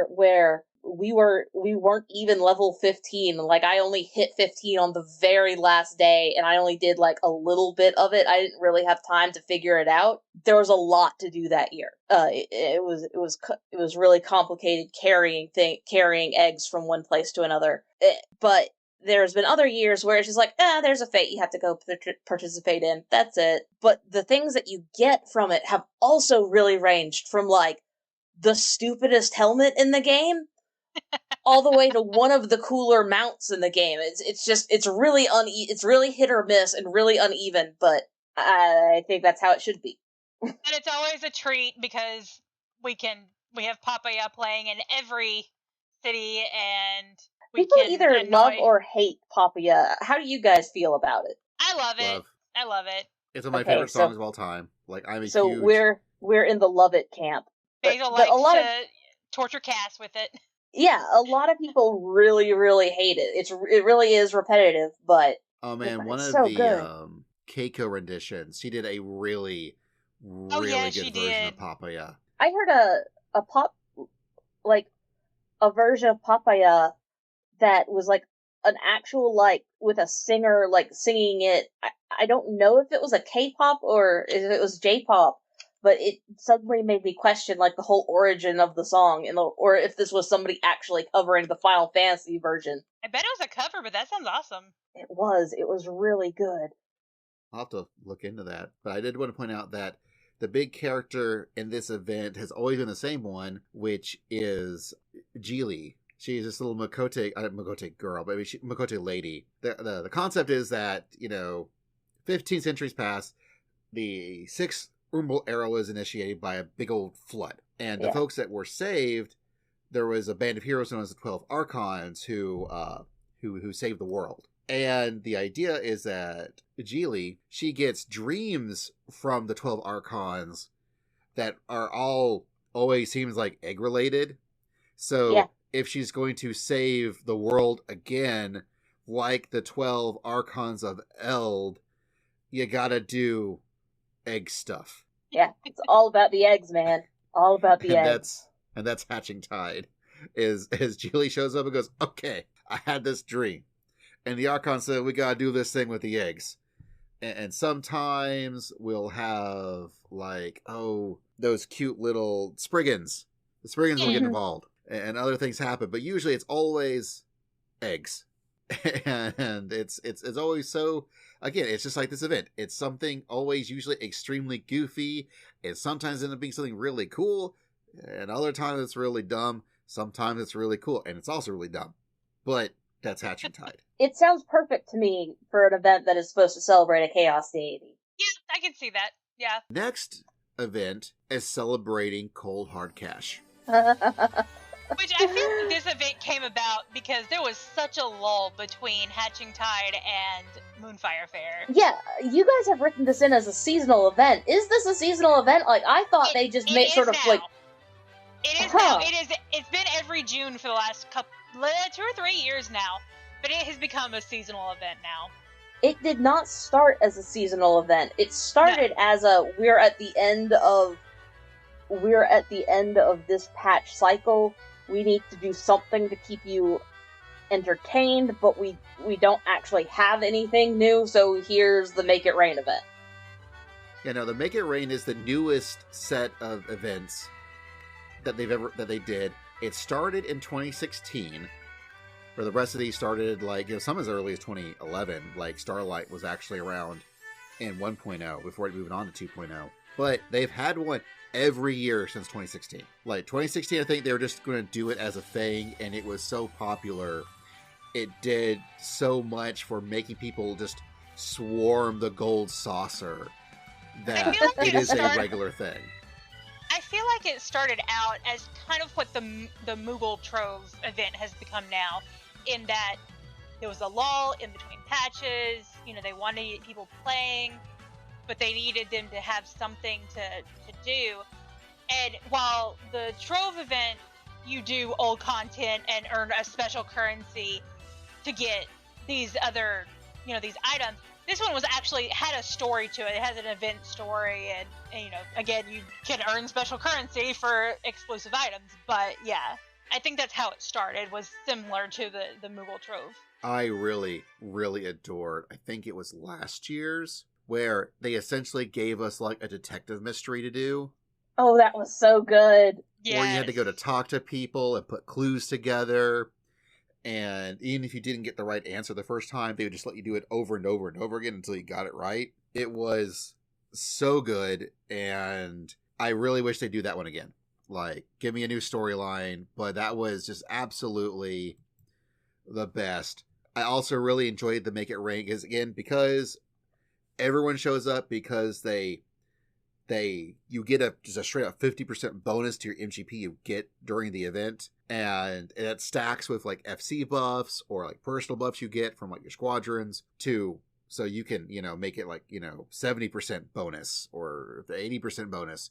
Speaker 3: where we weren't even level 15, I only hit 15 on the very last day, and I only did a little bit of it. I didn't really have time to figure it out. There was a lot to do that year. It was really complicated carrying eggs from one place to another. But there's been other years where it's just there's a fate you have to go participate in. That's it. But the things that you get from it have also really ranged from the stupidest helmet in the game all the way to one of the cooler mounts in the game. It's really hit or miss and really uneven, but I think that's how it should be.
Speaker 2: And it's always a treat because we have Pa-Paya playing in every city and we
Speaker 3: People
Speaker 2: can
Speaker 3: either
Speaker 2: annoy...
Speaker 3: love or hate Pa-Paya. How do you guys feel about it?
Speaker 2: I love it.
Speaker 1: Love.
Speaker 2: I love it.
Speaker 1: It's one of my favorite songs of all time. Like, I'm a huge...
Speaker 3: we're in the love it camp.
Speaker 2: Basil likes to torture Cass with it.
Speaker 3: Yeah, a lot of people really, really hate it. It really is repetitive, but
Speaker 1: oh man, one of
Speaker 3: so
Speaker 1: the
Speaker 3: good.
Speaker 1: Keiko renditions, she did a really good version of Pa-Paya.
Speaker 3: I heard a version of Pa-Paya that was like an actual, like, with a singer like singing it. I don't know if it was a K-pop or if it was J-pop, but it suddenly made me question like the whole origin of the song, or if this was somebody actually covering the Final Fantasy version.
Speaker 2: I bet it was a cover, but that sounds awesome.
Speaker 3: It was really good.
Speaker 1: I'll have to look into that. But I did want to point out that the big character in this event has always been the same one, which is Geely. She's this little Makote girl, but Makote lady. The concept is that, 15 centuries pass, the 6th Umbral era was initiated by a big old flood. And the folks that were saved, there was a band of heroes known as the 12 Archons who saved the world. And the idea is that Geely, she gets dreams from the 12 Archons that are all always seems like egg related. So if she's going to save the world again, like the 12 Archons of Eld, you gotta do egg stuff.
Speaker 3: Yeah, it's all about the eggs, man. All about the eggs.
Speaker 1: That's Hatching Tide. Is Geely shows up and goes, okay, I had this dream. And the Archon said, we gotta do this thing with the eggs. And sometimes we'll have, like, those cute little Spriggans. The Spriggans will get involved. And other things happen. But usually it's always eggs. And it's always so... Again, it's just like this event. It's something always usually extremely goofy. It sometimes ends up being something really cool. And other times it's really dumb. Sometimes it's really cool. And it's also really dumb. But that's Hatching Tide.
Speaker 3: It sounds perfect to me for an event that is supposed to celebrate a chaos deity.
Speaker 2: Yeah, I can see that. Yeah.
Speaker 1: Next event is celebrating Cold Hard Cash.
Speaker 2: Which I feel like this event came about because there was such a lull between Hatching Tide and Moonfire Fair.
Speaker 3: Yeah, you guys have written this in as a seasonal event. Is this a seasonal event? Like, I thought they just made sort of
Speaker 2: now.
Speaker 3: like...
Speaker 2: It is now. It's been every June for the last 2 or 3 years now, but it has become a seasonal event now.
Speaker 3: It did not start as a seasonal event. It started as we're at the end of this patch cycle. We need to do something to keep you entertained, but we don't actually have anything new, so here's the Make It Rain event.
Speaker 1: Yeah, no, the Make It Rain is the newest set of events that they did. It started in 2016, where the rest of these started some as early as 2011. Like Starlight was actually around in 1.0 before moving on to 2.0. But they've had one every year since 2016. Like 2016, I think they were just going to do it as a thing, and it was so popular. It did so much for making people just swarm the gold saucer that it is a regular thing.
Speaker 2: I feel like it started out as kind of what the Moogle Trove event has become now, in that there was a lull in between patches. They wanted people playing, but they needed them to have something to do. And while the Trove event, you do old content and earn a special currency to get these other, these items. This one was actually had a story to it. It has an event story, and again, you can earn special currency for exclusive items. But yeah, I think that's how it started, was similar to the Moogle Trove.
Speaker 1: I really, really adored, I think it was last year's, where they essentially gave us like a detective mystery to do.
Speaker 3: Oh, that was so good.
Speaker 2: Yes.
Speaker 1: Where you had to go to talk to people and put clues together. And even if you didn't get the right answer the first time, they would just let you do it over and over and over again until you got it right. It was so good, and I really wish they'd do that one again. Like, give me a new storyline, but that was just absolutely the best. I also really enjoyed the Make It Rain, because everyone shows up because they you get just a straight up 50% bonus to your MGP you get during the event, and it stacks with like FC buffs or like personal buffs you get from like your squadrons too. So you can, make it like, 70% bonus or the 80% bonus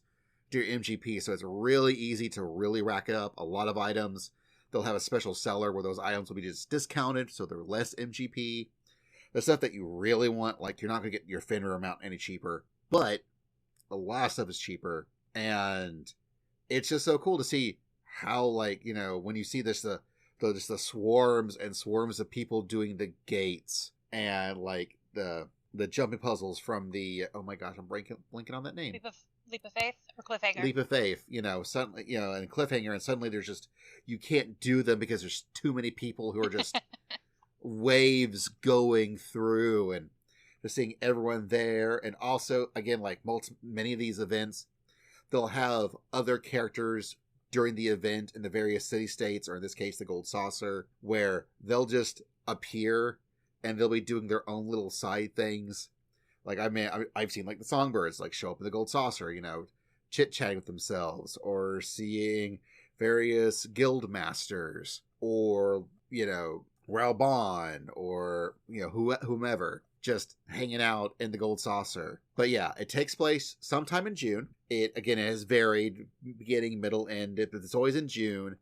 Speaker 1: to your MGP. So it's really easy to really rack up a lot of items. They'll have a special seller where those items will be just discounted, so they're less MGP. The stuff that you really want, like you're not going to get your Fenrir mount any cheaper, but a lot of stuff is cheaper. And it's just so cool to see how, like, when you see this, just the swarms and swarms of people doing the gates and like the jumping puzzles from the, oh my gosh, I'm blanking on that name.
Speaker 2: Leap of Faith or Cliffhanger?
Speaker 1: Leap of Faith, suddenly, and Cliffhanger, and suddenly there's just, you can't do them because there's too many people who are just waves going through, and just seeing everyone there. And also, again, like many of these events, they'll have other characters during the event in the various city-states, or in this case, the Gold Saucer, where they'll just appear and they'll be doing their own little side things. Like, I've seen, like, the Songbirds, like, show up in the Gold Saucer, chit-chatting with themselves, or seeing various guild masters, or, Ralbon, or, whomever, just hanging out in the Gold Saucer. But yeah, it takes place sometime in June. It has varied, beginning, middle, end, but it's always in June,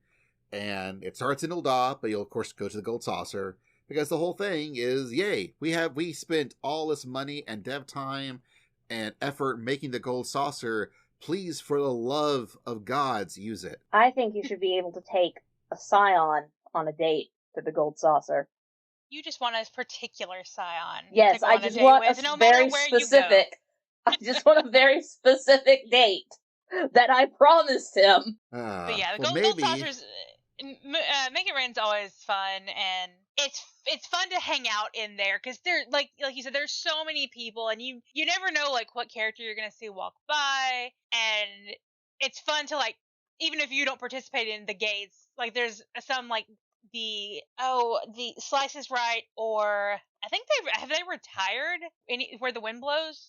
Speaker 1: and it starts in Ul'dah, but you'll, of course, go to the Gold Saucer. Because the whole thing is, yay, we spent all this money and dev time and effort making the Gold Saucer. Please, for the love of gods, use it.
Speaker 3: I think you should be able to take a Scion on a date to the Gold Saucer.
Speaker 2: You just want a particular Scion.
Speaker 3: Yes, I just want a very specific. I just want a very specific date that I promised him.
Speaker 2: But yeah, the Gold Saucers, Make It Rain's always fun, and it's fun to hang out in there because there, like you said, there's so many people, and you never know like what character you're gonna see walk by, and it's fun to, like, even if you don't participate in the gates, like there's some like the Slice is Right, or I think have they retired where the wind blows?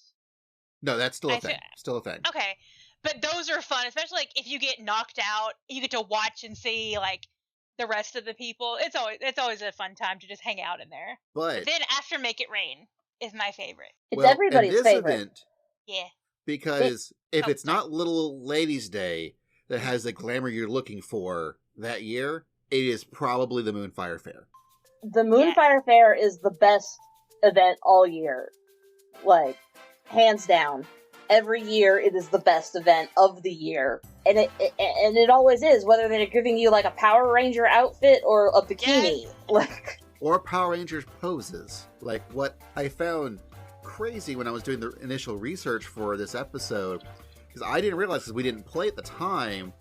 Speaker 1: No, that's still a thing. Still a thing.
Speaker 2: Okay, but those are fun, especially like if you get knocked out, you get to watch and see like the rest of the people. It's always a fun time to just hang out in there. But then after Make It Rain is my favorite.
Speaker 3: It's everybody's favorite.
Speaker 1: Event,
Speaker 2: yeah.
Speaker 1: Because if it's not Little Ladies' Day that has the glamour you're looking for that year, it is probably the Moonfire Fair.
Speaker 3: The Moonfire Fair is the best event all year. Like, hands down. Every year, it is the best event of the year. And it always is, whether they're giving you, like, a Power Ranger outfit or a bikini.
Speaker 2: Yes.
Speaker 3: Like,
Speaker 1: or Power Rangers poses. Like, what I found crazy when I was doing the initial research for this episode, because I didn't realize, because we didn't play at the time,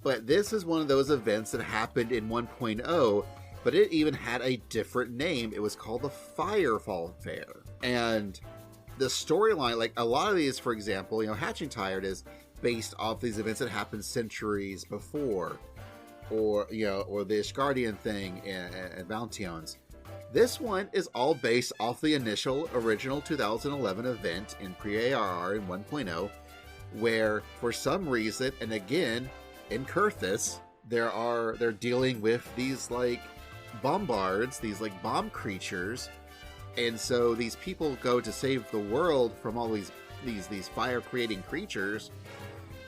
Speaker 1: but this is one of those events that happened in 1.0, but it even had a different name. It was called the Firefall Fair. And the storyline, like a lot of these, for example, Hatching Tired is based off these events that happened centuries before, or the Ishgardian thing and Bounteons. This one is all based off the original 2011 event in pre-ARR in 1.0, where for some reason, and again in Kurthus, they're dealing with these like bombards, these like bomb creatures. And so these people go to save the world from all these fire-creating creatures,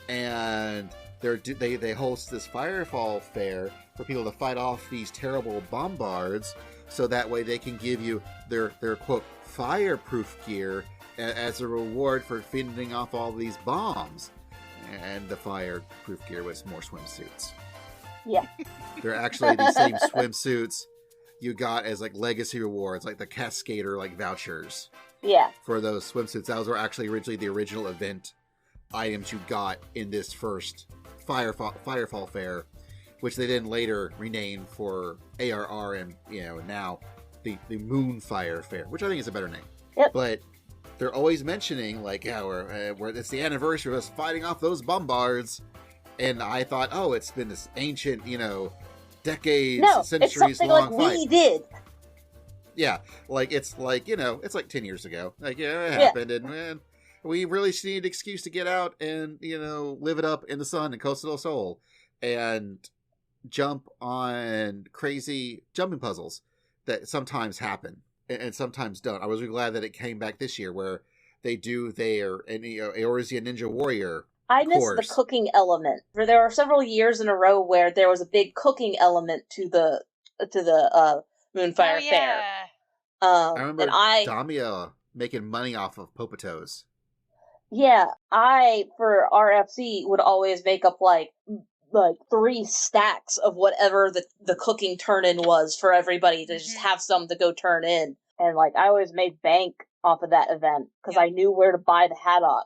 Speaker 1: and they host this Firefall Fair for people to fight off these terrible bombards, so that way they can give you their quote fireproof gear as a reward for fending off all these bombs. And the fireproof gear was more swimsuits.
Speaker 3: Yeah,
Speaker 1: they're actually the same swimsuits you got as like legacy rewards, like the Cascader like vouchers.
Speaker 3: Yeah.
Speaker 1: For those swimsuits, those were actually originally the original event items you got in this first Firefall Fair, which they then later renamed for ARR and now the Moonfire Fair, which I think is a better name.
Speaker 3: Yep.
Speaker 1: But they're always mentioning like where it's the anniversary of us fighting off those bombards, and I thought, oh, it's been this ancient decades, centuries long
Speaker 3: like
Speaker 1: fight.
Speaker 3: We did.
Speaker 1: Yeah, like it's like it's like 10 years ago. Like it happened, and We really just need an excuse to get out and, live it up in the sun in Costa del Sol and jump on crazy jumping puzzles that sometimes happen and sometimes don't. I was really glad that it came back this year where they do their Eorzean Ninja Warrior.
Speaker 3: I miss the cooking element. There are several years in a row where there was a big cooking element to the Moonfire Fair.
Speaker 1: I remember Damia making money off of Popatos.
Speaker 3: Yeah, I, for RFC, would always make up like 3 stacks of whatever the cooking turn-in was for everybody to just have some to go turn in. And I always made bank off of that event because I knew where to buy the haddock.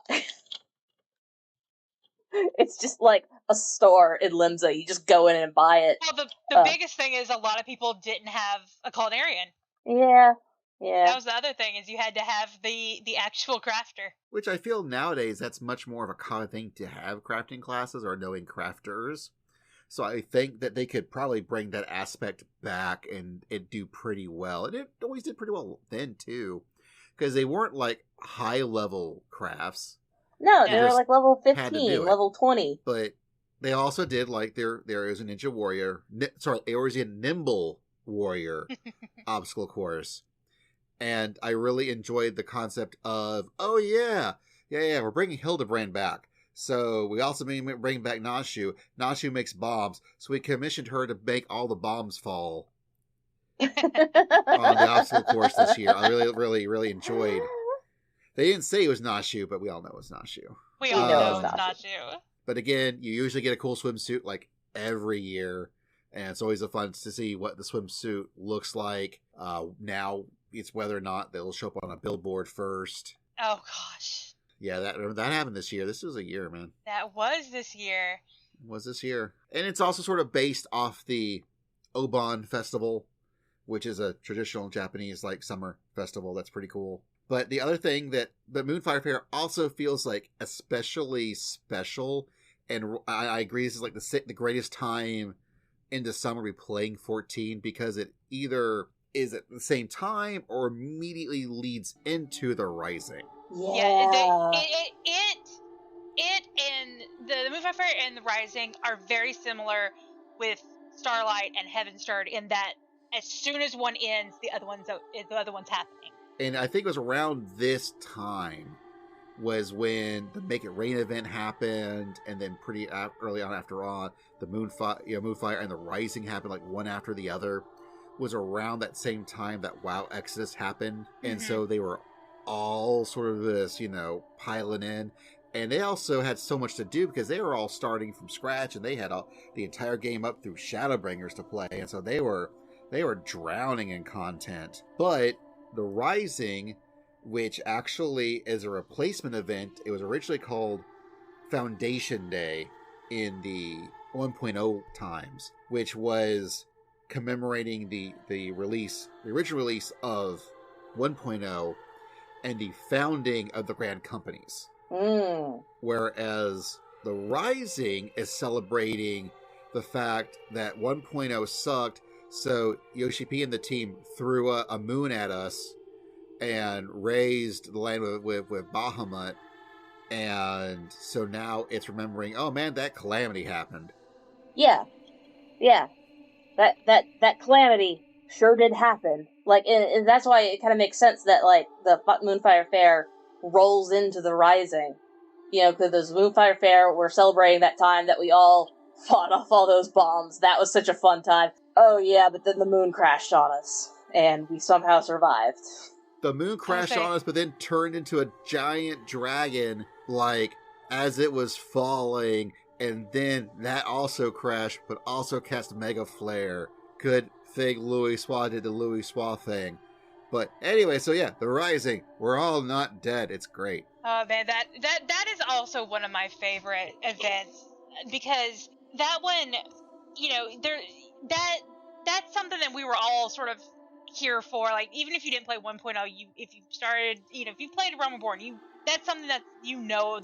Speaker 3: It's just like a store in Limsa. You just go in and buy it.
Speaker 2: Well, the biggest thing is a lot of people didn't have a culinarian.
Speaker 3: Yeah.
Speaker 2: That was the other thing, is you had to have the actual crafter.
Speaker 1: Which I feel nowadays that's much more of a common thing to have crafting classes or knowing crafters. So I think that they could probably bring that aspect back and it do pretty well. And it always did pretty well then too. Because they weren't high level crafts.
Speaker 3: No, they were level 15, level 20.
Speaker 1: But they also did their Eorzean Ninja Warrior, Eorzean Nimble Warrior obstacle course. And I really enjoyed the concept of, we're bringing Hildebrand back. So we also bring back Nashu. Nashu makes bombs, so we commissioned her to make all the bombs fall on the obstacle course this year. I really, really, really enjoyed. They didn't say it was Nashu, but we all know it's Nashu.
Speaker 2: We all know it's Nashu.
Speaker 1: But again, you usually get a cool swimsuit every year, and it's always fun to see what the swimsuit looks like. Now it's whether or not they'll show up on a billboard first.
Speaker 2: Oh gosh.
Speaker 1: Yeah, that happened this year. This was a year, man.
Speaker 2: That was this year.
Speaker 1: And it's also sort of based off the Obon Festival, which is a traditional Japanese summer festival. That's pretty cool. But the other thing that the Moonfire Fair also feels especially special, and I agree, this is the greatest time in the summer to be playing 14 because it either is at the same time or immediately leads into the Rising.
Speaker 2: Yeah, it and the Moonfire Fair and the Rising are very similar with Starlight and Heavensturn in that as soon as one ends, the other one's happening.
Speaker 1: And I think it was around this time was when the Make It Rain event happened, and then pretty early on after all, the Moonfire and the Rising happened one after the other. Was around that same time that WoW Exodus happened, and so they were all sort of this, piling in, and they also had so much to do because they were all starting from scratch, and they had the entire game up through Shadowbringers to play, and so they were drowning in content. But the Rising, which actually is a replacement event, it was originally called Foundation Day in the 1.0 times, which was commemorating the original release of 1.0 and the founding of the Grand Companies. Whereas the Rising is celebrating the fact that 1.0 sucked, so Yoshi-p and the team threw a moon at us and raised the land with Bahamut, and so now it's remembering, oh man, that calamity happened.
Speaker 3: Yeah. That calamity sure did happen. And that's why it kind of makes sense that the Moonfire Fair rolls into the Rising. Because those Moonfire Fair, we're celebrating that time that we all fought off all those bombs. That was such a fun time. Oh yeah, but then the moon crashed on us, and we somehow survived.
Speaker 1: The moon crashed on us, but then turned into a giant dragon, as it was falling, and then that also crashed, but also cast Mega Flare. Good thing Louis Swa did the Louis Swa thing. But anyway, so yeah, the Rising, we're all not dead. It's great.
Speaker 2: Oh man, that is also one of my favorite events, because that one, that's something that we were all sort of here for. Even if you didn't play 1.0, if you started, if you played Realm Reborn, that's something that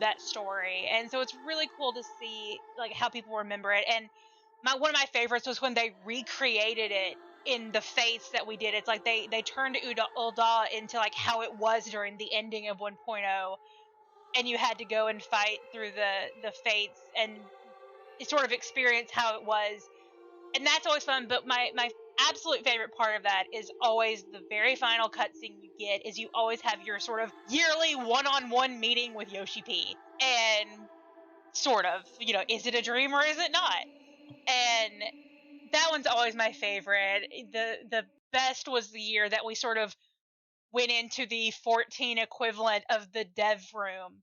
Speaker 2: that story, and so it's really cool to see how people remember it. And one of my favorites was when they recreated it in the face that we did. It's they turned Ul'dah into how it was during the ending of 1.0, and you had to go and fight through the fates and sort of experience how it was. And that's always fun, but my absolute favorite part of that is always the very final cutscene you get is you always have your sort of yearly one-on-one meeting with Yoshi-p. And sort of, is it a dream or is it not? And that one's always my favorite. The best was the year that we sort of went into the 14 equivalent of the dev room.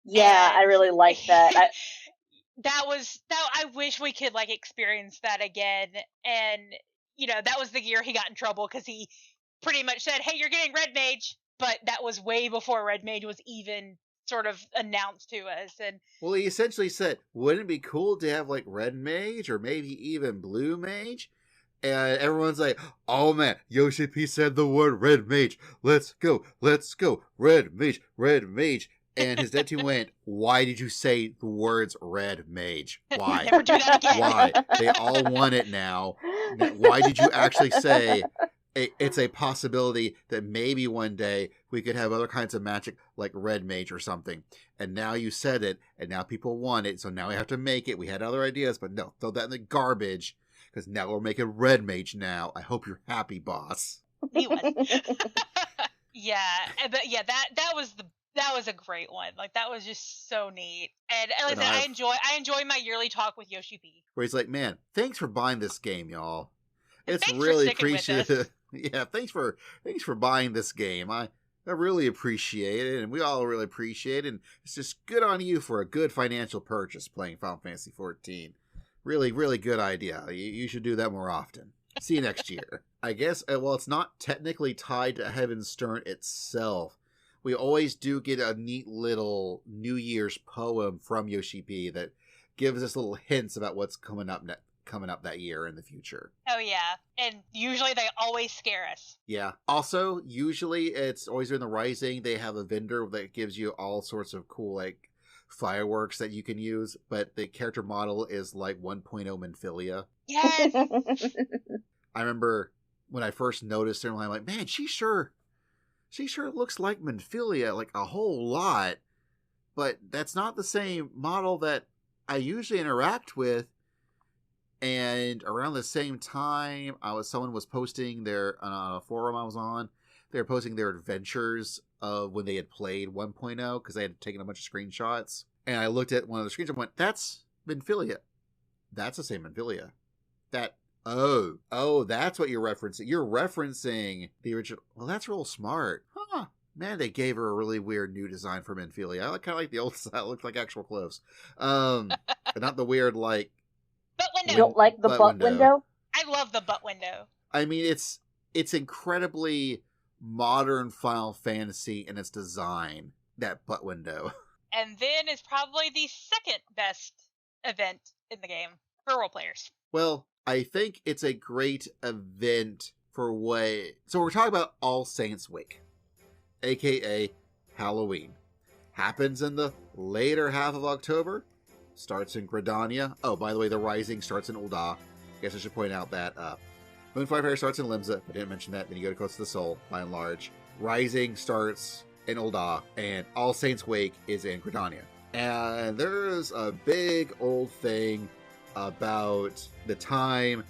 Speaker 3: Yeah,
Speaker 2: And
Speaker 3: I really like that.
Speaker 2: I wish we could like experience that again. And that was the year he got in trouble because he pretty much said, "Hey, you're getting Red Mage," but that was way before Red Mage was even sort of announced to us. And
Speaker 1: well, he essentially said, "Wouldn't it be cool to have like Red Mage or maybe even Blue Mage?" And everyone's like, "Oh man, Yoshi-p said the word Red Mage. Let's go, Red Mage, Red Mage." And his dev team went, "Why did you say the words Red Mage? Why?
Speaker 2: Never do that again."
Speaker 1: Why? They all want it now. Why did you actually say it's a possibility that maybe one day we could have other kinds of magic like Red Mage or something? And now you said it, and now people want it, so now we have to make it. We had other ideas, but no, throw that in the garbage, because now we're making Red Mage now. I hope you're happy, boss."
Speaker 2: He was. Yeah, but yeah, that was a great one. Like that was just so neat. And like I said, I enjoy my yearly talk with Yoshi-p.
Speaker 1: Where he's like, "Man, thanks for buying this game, y'all. It's
Speaker 2: thanks
Speaker 1: really
Speaker 2: for sticking with us."
Speaker 1: appreciated." Yeah, thanks for buying this game. I really appreciate it, and we all really appreciate it. And it's just good on you for a good financial purchase playing Final Fantasy XIV. Really, really good idea. You should do that more often. See you next year. I guess, well, it's not technically tied to Heavensturn itself. We always do get a neat little New Year's poem from Yoshi-p that gives us little hints about what's coming up that year in the future.
Speaker 2: Oh yeah, and usually they always scare us.
Speaker 1: Yeah. Also, usually it's always in the Rising. They have a vendor that gives you all sorts of cool like fireworks that you can use, but the character model is like 1.0 Minfilia.
Speaker 2: Yes.
Speaker 1: I remember when I first noticed her, I'm like, "Man, she sure looks like Minfilia, like a whole lot." But that's not the same model that I usually interact with. And around the same time, someone was posting on a forum I was on. They were posting their adventures of when they had played 1.0 because they had taken a bunch of screenshots. And I looked at one of the screenshots and went, "That's Minfilia. That's the same Minfilia. Oh, that's what you're referencing. You're referencing the original. Well, that's real smart. Huh. Man, they gave her a really weird new design for Minfilia. I kind of like the old style. It looked like actual clothes. Not the weird, like...
Speaker 2: Butt window.
Speaker 3: You don't like the butt window?
Speaker 2: I love the butt window.
Speaker 1: I mean, it's incredibly modern Final Fantasy in its design, that butt window.
Speaker 2: And then is probably the second best event in the game for role players.
Speaker 1: Well, I think it's a great event for so we're talking about All Saints Week, aka Halloween. Happens in the later half of October. Starts in Gridania. Oh, by the way, the Rising starts in Ul'dah. Guess I should point out that Moonfire Fair starts in Limsa. I didn't mention that. Then you go to Coast of the Soul, by and large. Rising starts in Ul'dah, and All Saints Wake is in Gridania. And there's a big old thing about the time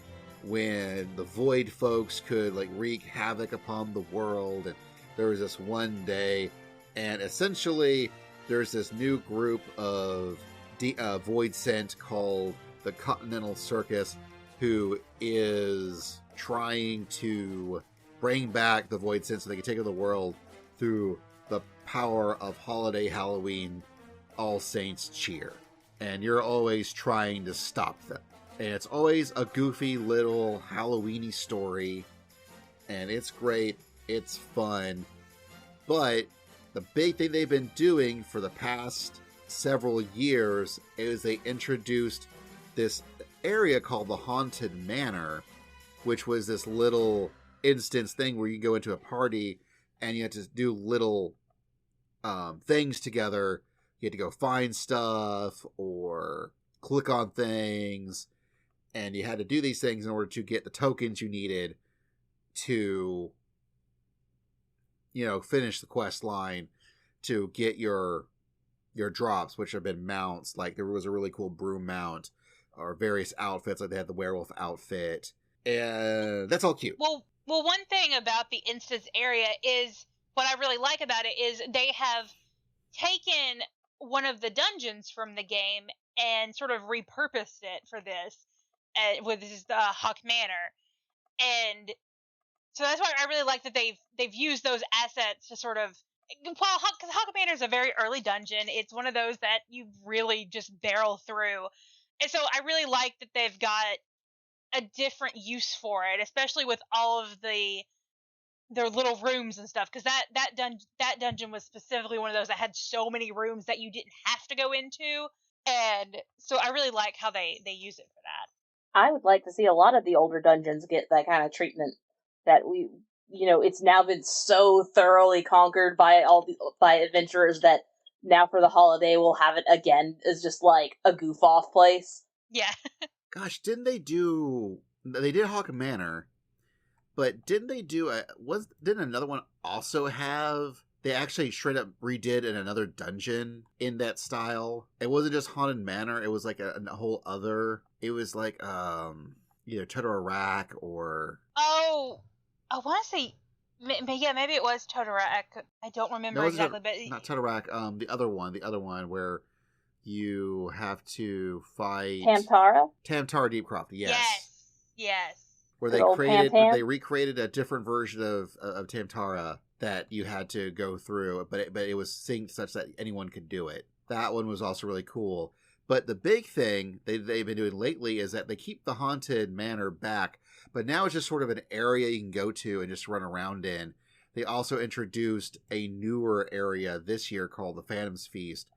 Speaker 1: when the Void folks could like wreak havoc upon the world. And there was this one day, and essentially there's this new group of Void Sent called the Continental Circus, who is trying to bring back the Void Sent so they can take over the world through the power of holiday Halloween All Saints cheer. And you're always trying to stop them. And it's always a goofy little Halloween-y story. And it's great. It's fun. But the big thing they've been doing for the past several years is they introduced this area called the Haunted Manor, which was this little instance thing where you go into a party and you have to do little things together. You had to go find stuff or click on things, and you had to do these things in order to get the tokens you needed to, finish the quest line to get your your drops, which have been mounts. Like there was a really cool broom mount, or various outfits. Like they had the werewolf outfit, and that's all cute.
Speaker 2: Well, one thing about the instance area is what I really like about it is they have taken one of the dungeons from the game and sort of repurposed it for this, with this Hawk Manor, and so that's why I really like that they've used those assets to sort of. Well, because Hawk Manor is a very early dungeon. It's one of those that you really just barrel through, and so I really like that they've got a different use for it, especially with all of their little rooms and stuff, because that dungeon was specifically one of those that had so many rooms that you didn't have to go into, and so I really like how they use it for that.
Speaker 3: I would like to see a lot of the older dungeons get that kind of treatment that it's now been so thoroughly conquered by by adventurers that now for the holiday we'll have it again as just like a goof off place.
Speaker 2: Yeah.
Speaker 1: Gosh, didn't they did Hawk Manor, but didn't they didn't another one also have, they actually straight up redid in another dungeon in that style? It wasn't just Haunted Manor, it was like a whole other, it was like, either Totorak or...
Speaker 2: Oh, I want to say, maybe it was Totorak. I don't remember exactly, but...
Speaker 1: Not Totorak, the other one where you have to fight... Tamtara Deepcroft, yes.
Speaker 2: Yes.
Speaker 1: Where they recreated a different version of Tamtara that you had to go through, but it was synced such that anyone could do it. That one was also really cool. But the big thing they've been doing lately is that they keep the Haunted Manor back, but now it's just sort of an area you can go to and just run around in. They also introduced a newer area this year called the Phantom's Feast.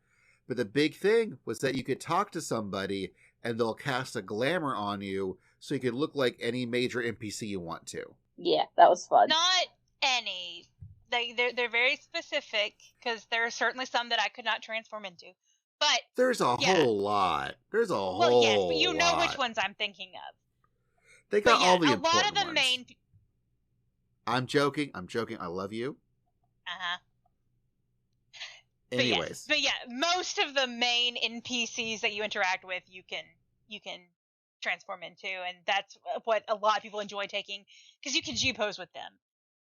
Speaker 1: But the big thing was that you could talk to somebody and they'll cast a glamour on you so you could look like any major NPC you want to.
Speaker 3: Yeah, that was fun.
Speaker 2: Not any. They're very specific, because there are certainly some that I could not transform into. But
Speaker 1: there's a whole lot. There's a whole lot.
Speaker 2: Well, yes, but you know which ones I'm thinking of.
Speaker 1: They got all the important ones.
Speaker 2: A lot of the main...
Speaker 1: I'm joking. I love you.
Speaker 2: Uh-huh.
Speaker 1: Anyways.
Speaker 2: But most of the main NPCs that you interact with, you can transform into, and that's what a lot of people enjoy taking, because you can G-pose with them.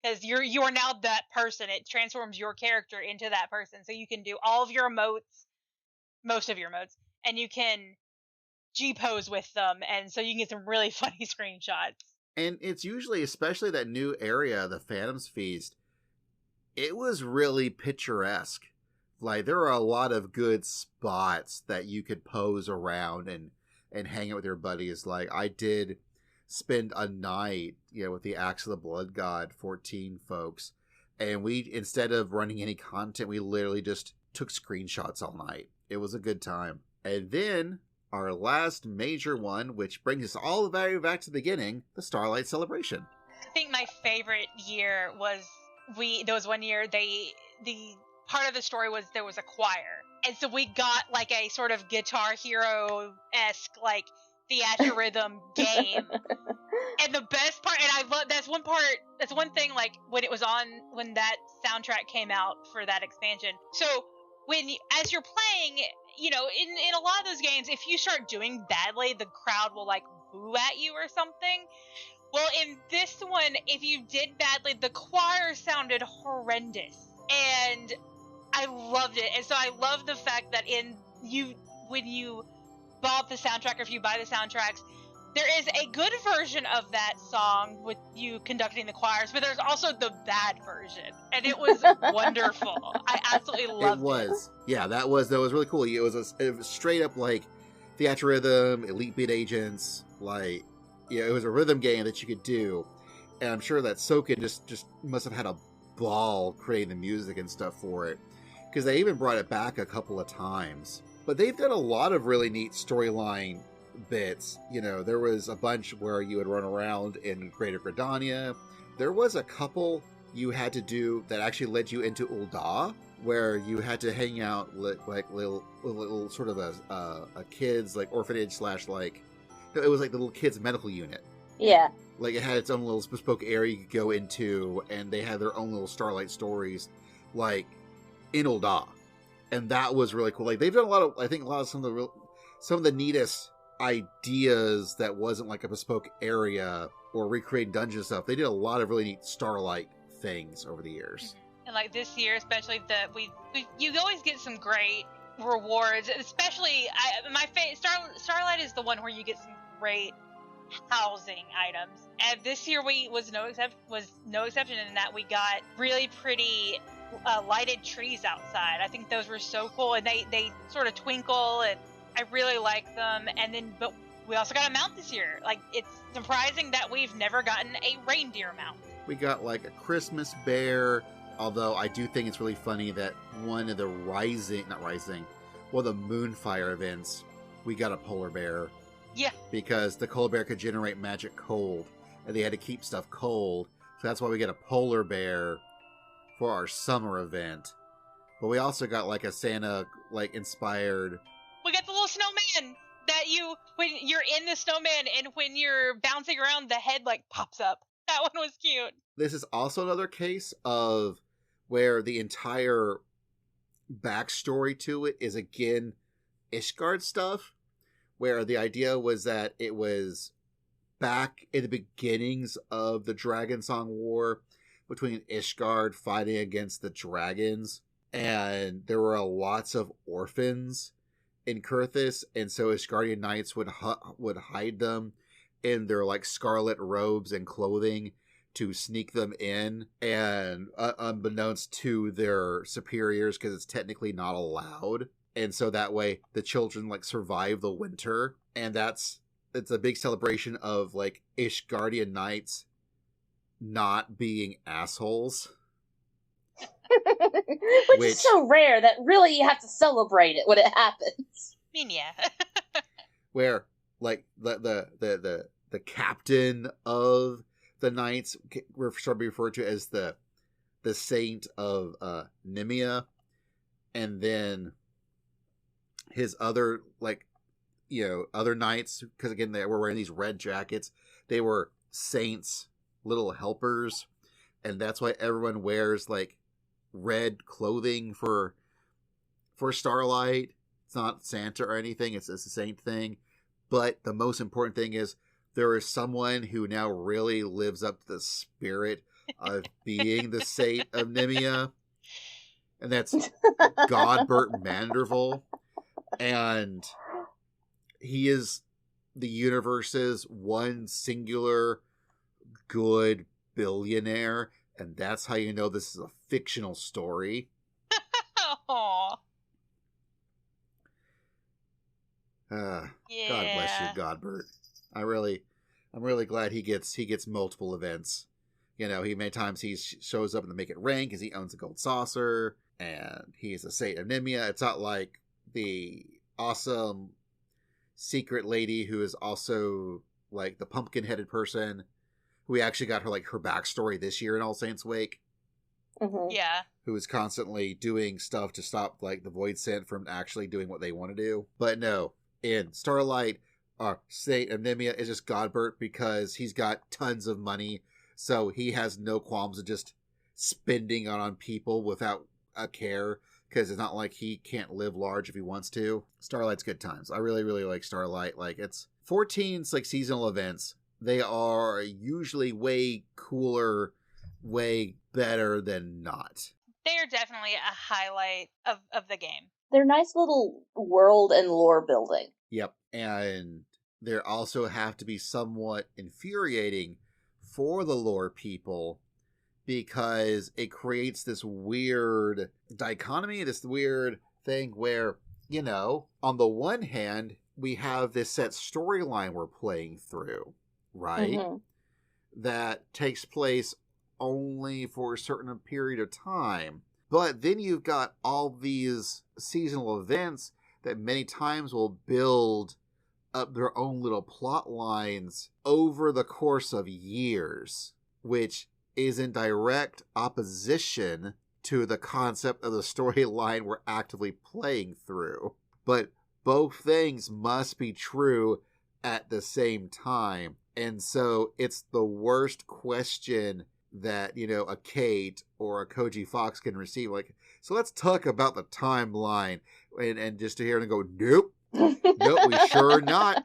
Speaker 2: Because you are now that person. It transforms your character into that person, so you can do all of your emotes, most of your emotes, and you can G-pose with them, and so you can get some really funny screenshots.
Speaker 1: And it's usually, especially that new area, the Phantom's Feast, it was really picturesque. Like, there are a lot of good spots that you could pose around and hang out with your buddies. Like, I did spend a night, with the Axe of the Blood God 14 folks, and we, instead of running any content, we literally just took screenshots all night. It was a good time. And then our last major one, which brings us all the way back to the beginning, the Starlight Celebration.
Speaker 2: I think my favorite year was there was one year the part of the story was there was a choir, and so we got like a sort of Guitar Hero-esque like theatrhythm game. And the best part, and I love, that's one thing, like when that soundtrack came out for that expansion. So as you're playing, in a lot of those games, if you start doing badly, the crowd will like boo at you or something. Well, in this one, if you did badly, the choir sounded horrendous, and I loved it. And so I love the fact that when you bought the soundtrack, or if you buy the soundtracks, there is a good version of that song with you conducting the choirs, but there's also the bad version, and it was wonderful. I absolutely loved it. It
Speaker 1: was. Yeah, that was really cool. It was straight up like theatrhythm, Elite Beat Agents, like, it was a rhythm game that you could do, and I'm sure that Soken just must have had a ball creating the music and stuff for it, because they even brought it back a couple of times. But they've done a lot of really neat storyline bits. There was a bunch where you would run around in Greater Gridania. There was a couple you had to do that actually led you into Ul'dah, where you had to hang out like little sort of a kids like orphanage / like, it was like the little kids medical unit.
Speaker 3: Yeah.
Speaker 1: Like, it had its own little bespoke area you could go into, and they had their own little Starlight stories, like in Ul'dah. And that was really cool. Like they've done a lot of some of the neatest ideas that wasn't like a bespoke area or recreating dungeon stuff. They did a lot of really neat Starlight things over the years.
Speaker 2: And like this year, especially you always get some great rewards. Especially Starlight is the one where you get some great housing items. And this year was no exception in that we got really pretty lighted trees outside. I think those were so cool, and they sort of twinkle, and I really like them. And then, but we also got a mount this year. Like, it's surprising that we've never gotten a reindeer mount.
Speaker 1: We got like a Christmas bear, although I do think it's really funny that one of the the Moonfire events, we got a polar bear.
Speaker 2: Yeah.
Speaker 1: Because the polar bear could generate magic cold, and they had to keep stuff cold. So that's why we get a polar bear for our summer event. But we also got like a Santa like inspired.
Speaker 2: We got the little snowman that when you're in the snowman and when you're bouncing around, the head like pops up. That one was cute.
Speaker 1: This is also another case of where the entire backstory to it is again Ishgard stuff, where the idea was that it was back in the beginnings of the Dragon Song War between Ishgard fighting against the dragons, and there were lots of orphans in Kurthis, and so Ishgardian knights would hide them in their like scarlet robes and clothing to sneak them in, and unbeknownst to their superiors, because it's technically not allowed. And so that way the children like survive the winter, and it's a big celebration of like Ishgardian knights not being assholes.
Speaker 3: Which is so rare that really you have to celebrate it when it happens.
Speaker 2: I mean, yeah.
Speaker 1: Where like the captain of the knights should be referred to as the saint of Nemea, and then his other other knights, because again they were wearing these red jackets, they were saints, little helpers, and that's why everyone wears like red clothing for Starlight. It's not Santa or anything, it's the saint thing. But the most important thing is there is someone who now really lives up to the spirit of being the saint of Nemea, and that's Godbert Manderville. And he is the universe's one singular good billionaire, and that's how you know this is a fictional story.
Speaker 2: Aww.
Speaker 1: Yeah. God bless you, Godbert. I'm really glad he gets multiple events. You know, many times he shows up in the Make It Rain because he owns a gold saucer, and he's a saint of Nemea. It's not like the awesome secret lady who is also like the pumpkin-headed person, who we actually got her backstory this year in All Saints Wake.
Speaker 3: Mm-hmm.
Speaker 2: Yeah.
Speaker 1: Who is constantly doing stuff to stop like the Void Scent from actually doing what they want to do. But no, in Starlight, our Saint of Nemea is just Godbert because he's got tons of money, so he has no qualms of just spending on people without a care, because it's not like he can't live large if he wants to. Starlight's good times. I really, really like Starlight. Like, it's 14's like seasonal events. They are usually way cooler, way better than not.
Speaker 2: They are definitely a highlight of the game.
Speaker 3: They're nice little world and lore building.
Speaker 1: Yep. And they also have to be somewhat infuriating for the lore people, because it creates this weird dichotomy, this weird thing where, you know, on the one hand, we have this set storyline we're playing through, right?
Speaker 3: Mm-hmm.
Speaker 1: That takes place only for a certain period of time. But then you've got all these seasonal events that many times will build up their own little plot lines over the course of years, which is in direct opposition to the concept of the storyline we're actively playing through. But both things must be true at the same time. And so it's the worst question that, you know, a Kate or a Koji Fox can receive. Like, So let's talk about the timeline. And just to hear and go, nope. Nope, we sure not.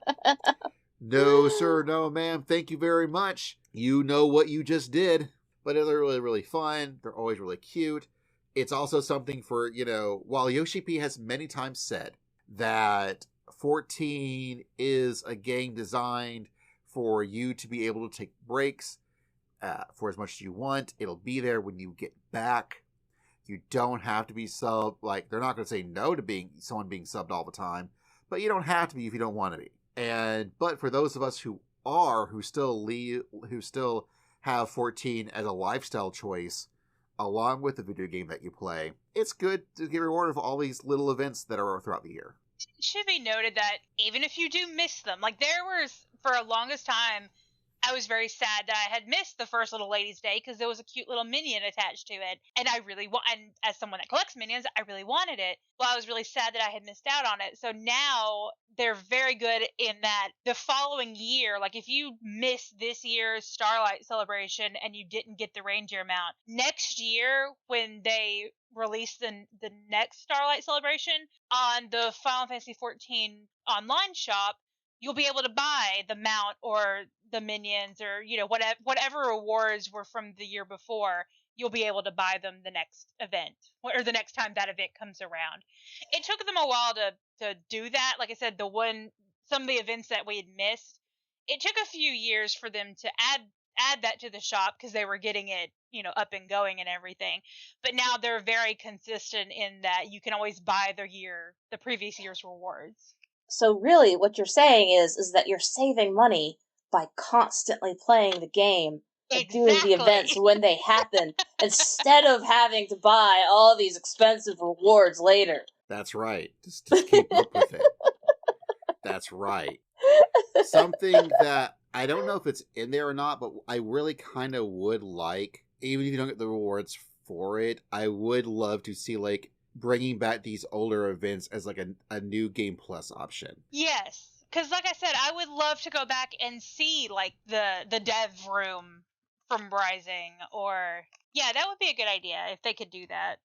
Speaker 1: No, sir, no, ma'am. Thank you very much. You know what you just did. But they're really, really fun. They're always really cute. It's also something for, while Yoshi-p has many times said that 14 is a game designed for you to be able to take breaks for as much as you want. It'll be there when you get back. You don't have to be subbed. Like, they're not going to say no to someone being subbed all the time, but you don't have to be if you don't want to be. But for those of us who still have 14 as a lifestyle choice, along with the video game that you play, it's good to get rewarded for all these little events that are throughout the year.
Speaker 2: It should be noted that even if you do miss them, like there was, for a longest time, I was very sad that I had missed the first Little Ladies Day because there was a cute little minion attached to it. And and as someone that collects minions, I really wanted it. Well, I was really sad that I had missed out on it. So now they're very good in that the following year, like if you miss this year's Starlight Celebration and you didn't get the reindeer mount, next year when they release the next Starlight Celebration on the Final Fantasy XIV online shop, you'll be able to buy the mount or the minions or, whatever rewards were from the year before. You'll be able to buy them the next event or the next time that event comes around. It took them a while to do that. Like I said, some of the events that we had missed, it took a few years for them to add that to the shop because they were getting it, up and going and everything. But now they're very consistent in that you can always buy the previous year's rewards.
Speaker 3: So really, what you're saying is that you're saving money by constantly playing the game and doing the events when they happen, instead of having to buy all these expensive rewards later.
Speaker 1: That's right. Just keep up with it. That's right. Something that I don't know if it's in there or not, but I really kind of would like, even if you don't get the rewards for it, I would love to see, like, bringing back these older events as like a new Game Plus option.
Speaker 2: Yes, because like I said, I would love to go back and see like the dev room from Rising, or that would be a good idea if they could do that.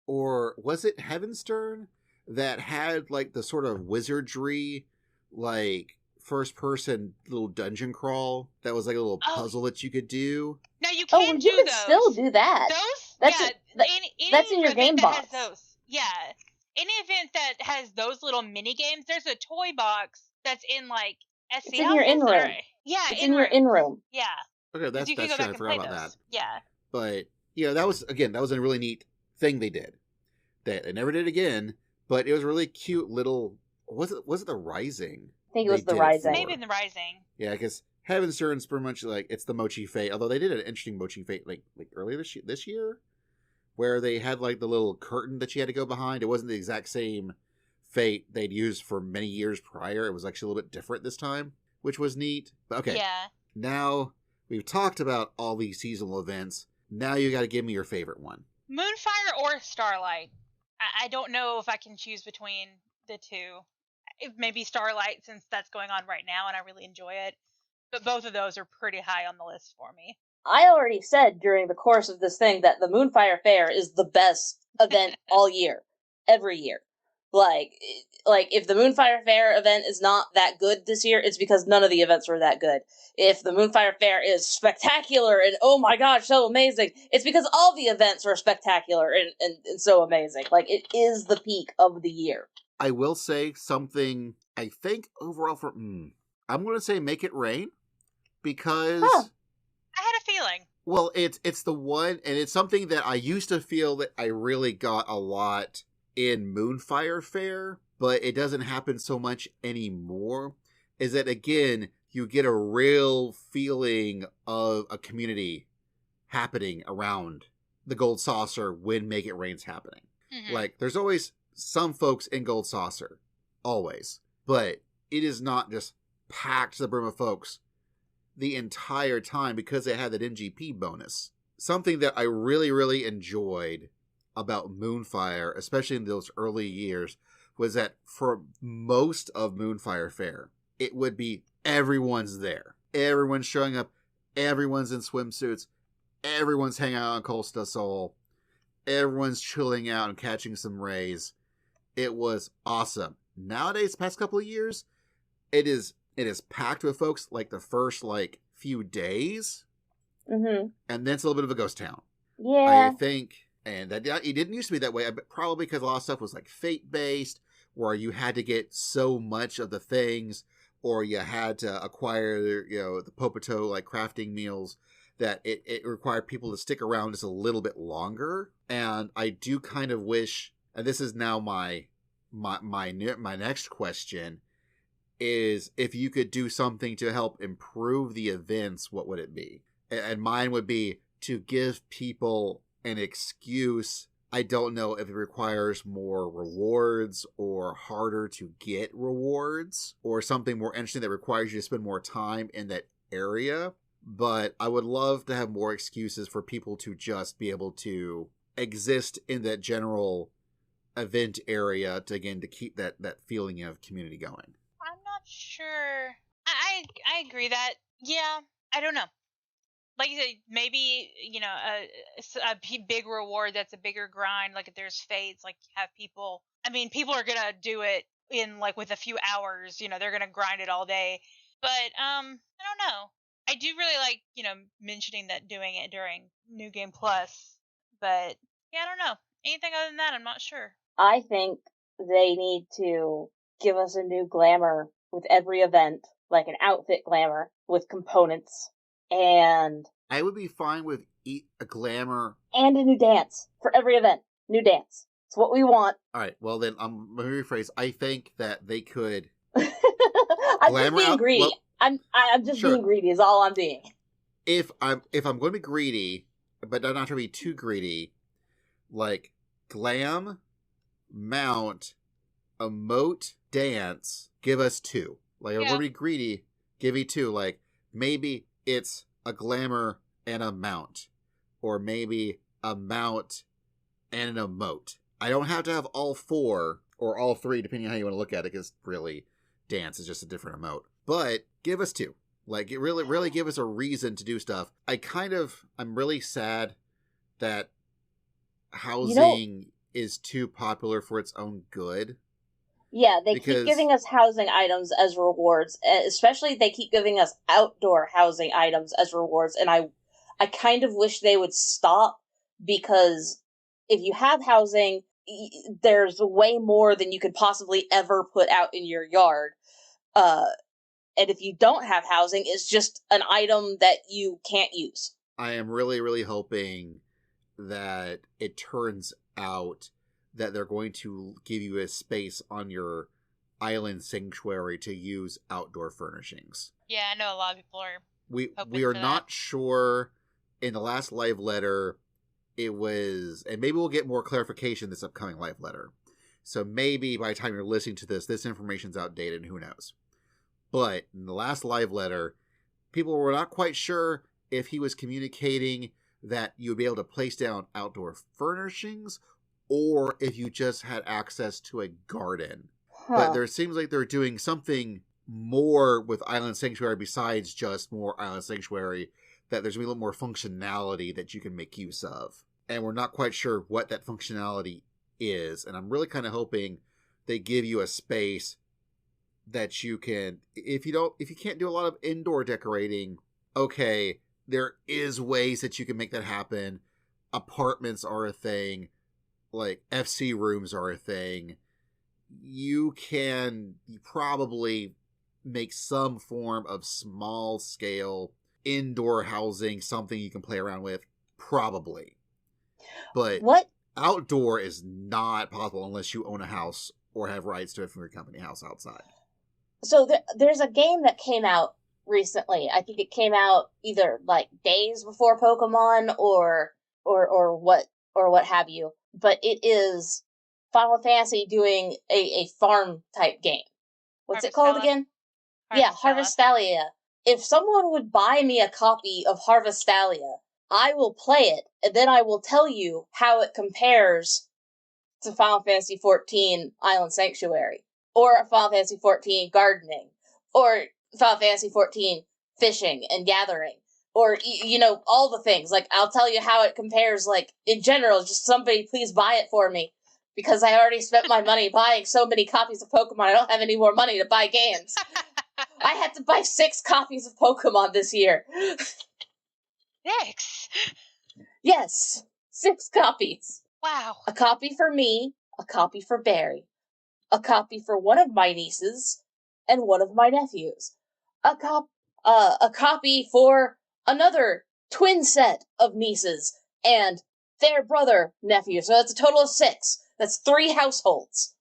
Speaker 1: Or was it Heavensturn that had like the sort of wizardry, like first person little dungeon crawl that was like a little puzzle that you could do?
Speaker 2: No, you can do
Speaker 3: you can
Speaker 2: those.
Speaker 3: still do that. That's in your game box.
Speaker 2: Yeah. Any event that has those little mini games, there's a toy box that's in like SC.
Speaker 3: It's in your in room.
Speaker 2: Yeah,
Speaker 3: it's in your in room.
Speaker 2: Yeah.
Speaker 1: Okay, that's true. I forgot about that.
Speaker 2: Yeah.
Speaker 1: But that was a really neat thing they did. That they never did again, but it was a really cute little. Was it the Rising?
Speaker 3: I think it was the Rising.
Speaker 2: Maybe the Rising.
Speaker 1: Yeah, because Heavensturn pretty much like it's the Mochi Fate. Although they did an interesting Mochi Fate like earlier this year, where they had like the little curtain that you had to go behind. It wasn't the exact same fate they'd used for many years prior. It was actually a little bit different this time, which was neat. But okay, now we've talked about all these seasonal events. Now you got to give me your favorite one.
Speaker 2: Moonfire or Starlight. I don't know if I can choose between the two. Maybe Starlight, since that's going on right now and I really enjoy it. But both of those are pretty high on the list for me.
Speaker 3: I already said during the course of this thing that the Moonfire Fair is the best event all year. Every year. Like if the Moonfire Fair event is not that good this year, it's because none of the events were that good. If the Moonfire Fair is spectacular and oh my gosh, so amazing, it's because all the events were spectacular and so amazing. Like, it is the peak of the year.
Speaker 1: I will say something, I think overall I'm going to say Make It Rain, because...
Speaker 2: I had a feeling.
Speaker 1: Well, it's the one, and it's something that I used to feel that I really got a lot in Moonfire Fair, but it doesn't happen so much anymore, is that, again, you get a real feeling of a community happening around the Gold Saucer when Make It Rain's happening. Mm-hmm. Like, there's always some folks in Gold Saucer. Always. But it is not just packed to the brim of folks the entire time because it had that NGP bonus. Something that I really, really enjoyed about Moonfire, especially in those early years, was that for most of Moonfire Fair, it would be everyone's there. Everyone's showing up. Everyone's in swimsuits. Everyone's hanging out on Costa Sol. everyone's chilling out and catching some rays. It was awesome. Nowadays, past couple of years, it is packed with folks like the first like few days,
Speaker 3: Mm-hmm.
Speaker 1: and then it's a little bit of a ghost town.
Speaker 3: Yeah.
Speaker 1: I think, and that it didn't used to be that way. Probably because a lot of stuff was like fate based, where you had to get so much of the things, or you had to acquire the Popoto like crafting meals, that it required people to stick around just a little bit longer. And I do kind of wish, and this is now my next question, is if you could do something to help improve the events, what would it be? And mine would be to give people an excuse. I don't know if it requires more rewards or harder to get rewards or something more interesting that requires you to spend more time in that area. But I would love to have more excuses for people to just be able to exist in that general event area to keep that feeling of community going.
Speaker 2: I'm not sure. I agree that, yeah, I don't know. Like you said, maybe, a big reward that's a bigger grind. Like if there's fates, like have people, people are going to do it in like with a few hours, they're going to grind it all day. But, I don't know. I do really like, mentioning that doing it during New Game Plus. But yeah, I don't know. Anything other than that, I'm not sure.
Speaker 3: I think they need to give us a new glamour with every event, like an outfit glamour with components, and
Speaker 1: I would be fine with a glamour
Speaker 3: and a new dance for every event. New dance. It's what we want.
Speaker 1: All right, well then, let me rephrase. I think that they could.
Speaker 3: I'm just being greedy. Well, I'm just being greedy. Is all I'm being.
Speaker 1: If I'm going to be greedy, but I'm not trying to be too greedy, like glam, mount, emote, dance. Give us 2. Like, if we're going to be greedy, give me 2. Like, maybe it's a glamour and a mount, or maybe a mount and an emote. I don't have to have all 4 or all 3, depending on how you want to look at it, because really, dance is just a different emote. But give us 2. Like, it really give us a reason to do stuff. I'm really sad that housing is too popular for its own good.
Speaker 3: Yeah, they keep giving us housing items as rewards, especially they keep giving us outdoor housing items as rewards, and I kind of wish they would stop, because if you have housing, there's way more than you could possibly ever put out in your yard. And if you don't have housing, it's just an item that you can't use.
Speaker 1: I am really, really hoping that it turns out that they're going to give you a space on your island sanctuary to use outdoor furnishings.
Speaker 2: Yeah, I know a lot of people are.
Speaker 1: We are not sure. In the last live letter, it was, and maybe we'll get more clarification this upcoming live letter. So maybe by the time you're listening to this information's outdated, and who knows. But in the last live letter, people were not quite sure if he was communicating that you would be able to place down outdoor furnishings, or if you just had access to a garden. But there seems like they're doing something more with Island Sanctuary besides just more Island Sanctuary, that there's going to be a little more functionality that you can make use of. And we're not quite sure what that functionality is. And I'm really kind of hoping they give you a space that you can, if you can't do a lot of indoor decorating, okay, there is ways that you can make that happen. Apartments are a thing. Like, FC rooms are a thing. You can probably make some form of small scale indoor housing, something you can play around with, probably. But outdoor is not possible unless you own a house or have rights to it from your company house outside. So
Speaker 3: there's a game that came out recently. I think it came out either like days before Pokemon or what have you. But it is Final Fantasy doing a farm type game. What's it called again? Harvestalia. If someone would buy me a copy of Harvestalia, I will play it, and then I will tell you how it compares to Final Fantasy XIV Island Sanctuary, or Final Fantasy XIV Gardening, or Final Fantasy XIV Fishing and Gathering. Or, all the things. Like, I'll tell you how it compares, like, in general, just somebody please buy it for me. Because I already spent my money buying so many copies of Pokemon, I don't have any more money to buy games. I had to buy 6 copies of Pokemon this year.
Speaker 2: 6?
Speaker 3: Yes, 6 copies.
Speaker 2: Wow.
Speaker 3: A copy for me, a copy for Barry, a copy for one of my nieces, and one of my nephews. A copy for another twin set of nieces and their brother nephew. So that's a total of 6. That's 3 households.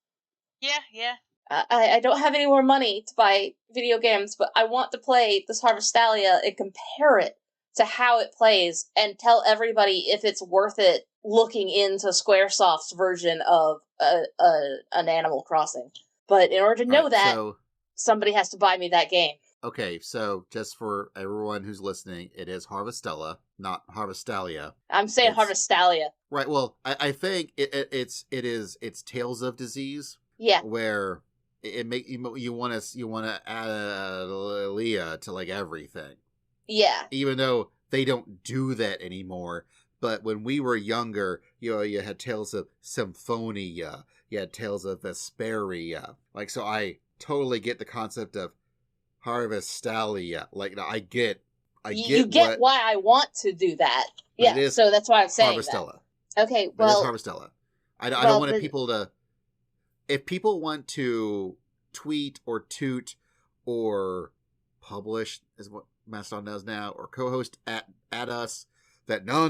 Speaker 2: Yeah.
Speaker 3: I don't have any more money to buy video games, but I want to play this Harvestalia and compare it to how it plays and tell everybody if it's worth it looking into Squaresoft's version of an Animal Crossing. But in order to know that, somebody has to buy me that game.
Speaker 1: Okay, so just for everyone who's listening, it is Harvestella, not Harvestalia.
Speaker 3: I'm saying Harvestalia.
Speaker 1: Right. Well, I think it's Tales of Disease.
Speaker 3: Yeah.
Speaker 1: Where it make you want to add Leah to like everything.
Speaker 3: Yeah.
Speaker 1: Even though they don't do that anymore, but when we were younger, you had Tales of Symphonia, you had Tales of Vesperia. Like, so I totally get the concept of Harvestalia. Like, I get
Speaker 3: you get why I want to do that. Yeah, so that's why I'm saying
Speaker 1: Harvestella.
Speaker 3: That. Okay, well,
Speaker 1: it is Harvestella. I don't want people to. If people want to tweet or toot or publish, is what Mastodon does now, or co-host at us, that no,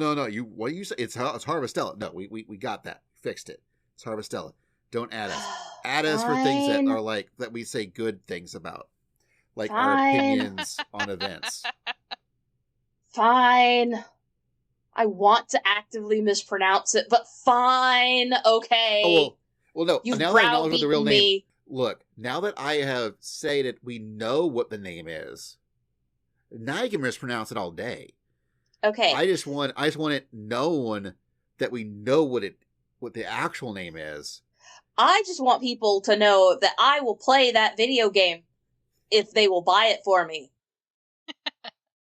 Speaker 1: what do you say? It's Harvestella. No, we got that, fixed it. It's Harvestella. Don't add us. Add us for things that are like that we say good things about. Like our opinions on events.
Speaker 3: Fine. I want to actively mispronounce it, but fine. Okay.
Speaker 1: Oh, well, no.
Speaker 3: You've
Speaker 1: now that I know what the real name.
Speaker 3: Me.
Speaker 1: Look, now that I have said it, we know what the name is. Now you can mispronounce it all day.
Speaker 3: Okay.
Speaker 1: I just want it known that we know what the actual name is.
Speaker 3: I just want people to know that I will play that video game if they will buy it for me.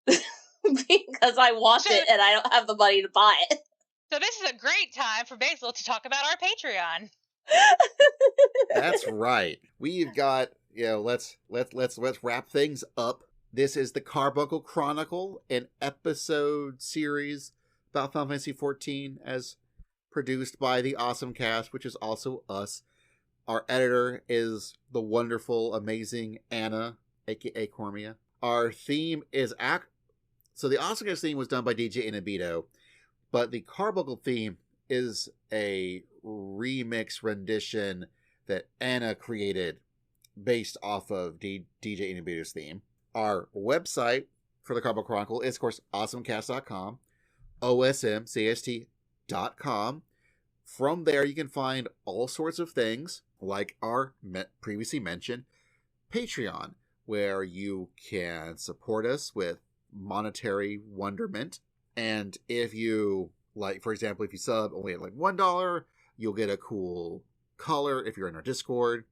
Speaker 3: Because I want it and I don't have the money to buy it.
Speaker 2: So this is a great time for Basil to talk about our Patreon.
Speaker 1: That's right. We've got, let's wrap things up. This is the Carbuncle Chronicle, an episode series about Final Fantasy XIV as produced by the Awesome Cast, which is also us. Our editor is the wonderful, amazing Anna, aka Cormia. Our theme is so the Awesome Cast theme was done by DJ Inabito, but the Carbuncle theme is a remix rendition that Anna created based off of DJ Inabito's theme. Our website for the Carbuncle Chronicle is, of course, awesomecast.com, osmcast.com. From there, you can find all sorts of things, like our previously mentioned Patreon, where you can support us with monetary wonderment. And if you, like, for example, if you sub only at like $1, you'll get a cool color if you're in our Discord.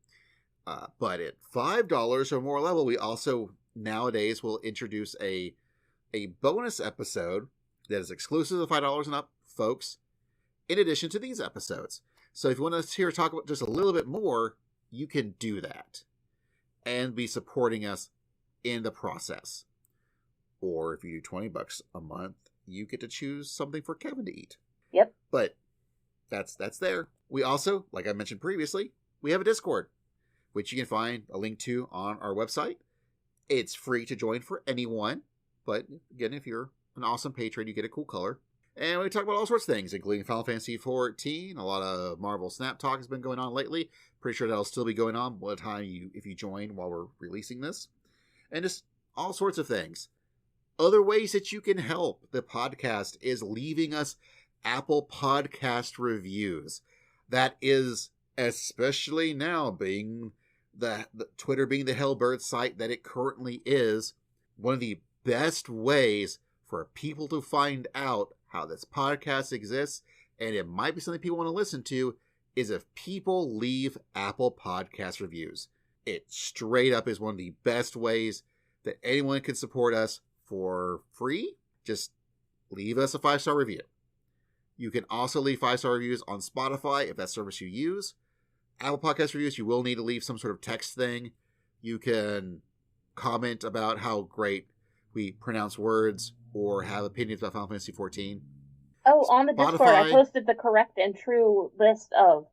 Speaker 1: But at $5 or more level, we also nowadays will introduce a bonus episode that is exclusive to $5 and up, folks, in addition to these episodes. So if you want us to talk about just a little bit more, you can do that and be supporting us in the process. Or if you do $20 a month, you get to choose something for Kevin to eat.
Speaker 3: Yep.
Speaker 1: But that's there. We also, like I mentioned previously, we have a Discord, which you can find a link to on our website. It's free to join for anyone. But again, if you're an awesome patron, you get a cool color. And we talk about all sorts of things, including Final Fantasy XIV. A lot of Marvel Snap Talk has been going on lately. Pretty sure that'll still be going on by the time if you join while we're releasing this. And just all sorts of things. Other ways that you can help the podcast is leaving us Apple Podcast reviews. That is, especially now being the Twitter being the Hellbird site that it currently is, one of the best ways for people to find out how this podcast exists, and it might be something people want to listen to, is if people leave Apple Podcast reviews. It straight up is one of the best ways that anyone can support us for free. just leave us a 5-star review. You can also leave 5-star reviews on Spotify if that's service you use. Apple Podcast reviews, you will need to leave some sort of text thing. You can comment about how great we pronounce words or have opinions about Final Fantasy XIV.
Speaker 3: Oh, on the Discord, I posted the correct and true list of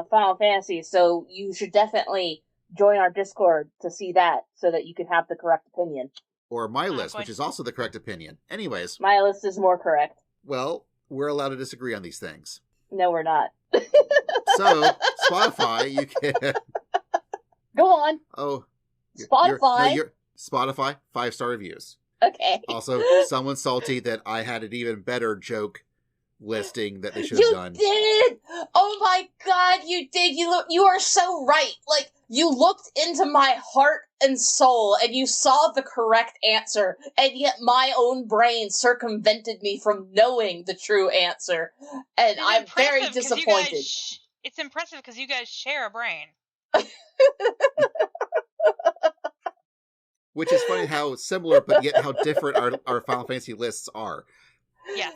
Speaker 3: Final Fantasy, so you should definitely join our Discord to see that, so that you can have the correct opinion.
Speaker 1: Or my list, which is also the correct opinion. Anyways.
Speaker 3: My list is more correct.
Speaker 1: Well, we're allowed to disagree on these things.
Speaker 3: No, we're not.
Speaker 1: So, Spotify, you can...
Speaker 3: Go on.
Speaker 1: Oh.
Speaker 3: Spotify?
Speaker 1: Spotify, 5-star reviews.
Speaker 3: Okay.
Speaker 1: Also, someone's salty that I had an even better joke listing that they should have done.
Speaker 3: You did! Oh my god, you did! You are so right! Like, you looked into my heart and soul, and you saw the correct answer, and yet my own brain circumvented me from knowing the true answer. And I'm very disappointed.
Speaker 2: It's impressive because you guys share a brain.
Speaker 1: Which is funny how similar, but yet how different our Final Fantasy lists are.
Speaker 2: Yeah.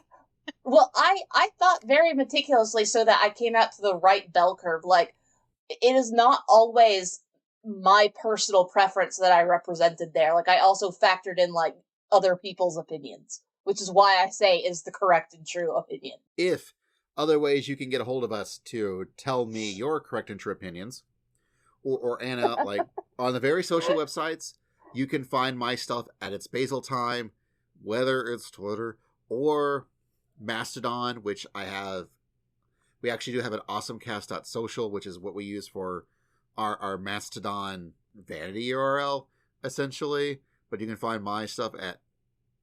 Speaker 3: Well, I thought very meticulously so that I came out to the right bell curve. Like, it is not always my personal preference that I represented there. Like, I also factored in, like, other people's opinions, which is why I say is the correct and true opinion.
Speaker 1: If other ways you can get a hold of us to tell me your correct and true opinions, or Anna, like, on the very social websites, you can find my stuff at its basal time, whether it's Twitter or Mastodon, which I have. We actually do have an awesomecast.social, which is what we use for our Mastodon vanity URL, essentially. But you can find my stuff at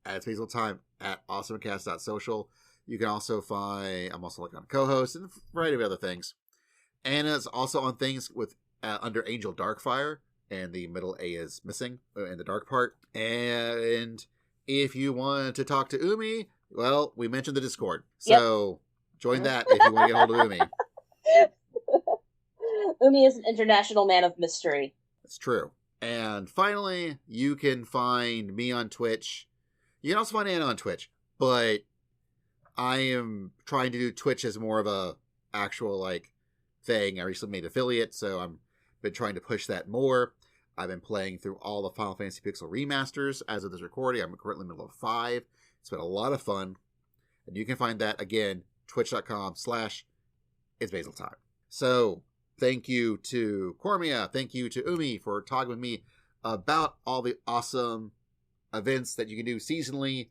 Speaker 1: its basal time at awesomecast.social. You can also find, I'm also on co-host and a variety of other things. Anna's also on things with under Angel Darkfire, and the middle A is missing in the dark part. And if you want to talk to Umi, well, we mentioned the Discord. So join that if you want to get hold of Umi.
Speaker 3: Umi is an international man of mystery.
Speaker 1: That's true. And finally, you can find me on Twitch. You can also find Anna on Twitch, but I am trying to do Twitch as more of a actual like thing. I recently made affiliate, so I'm been trying to push that more. I've been playing through all the Final Fantasy Pixel remasters as of this recording. I'm currently in the middle of 5. It's been a lot of fun. And you can find that, again, twitch.com/itsbasiltime. So, thank you to Cormia. Thank you to Umi for talking with me about all the awesome events that you can do seasonally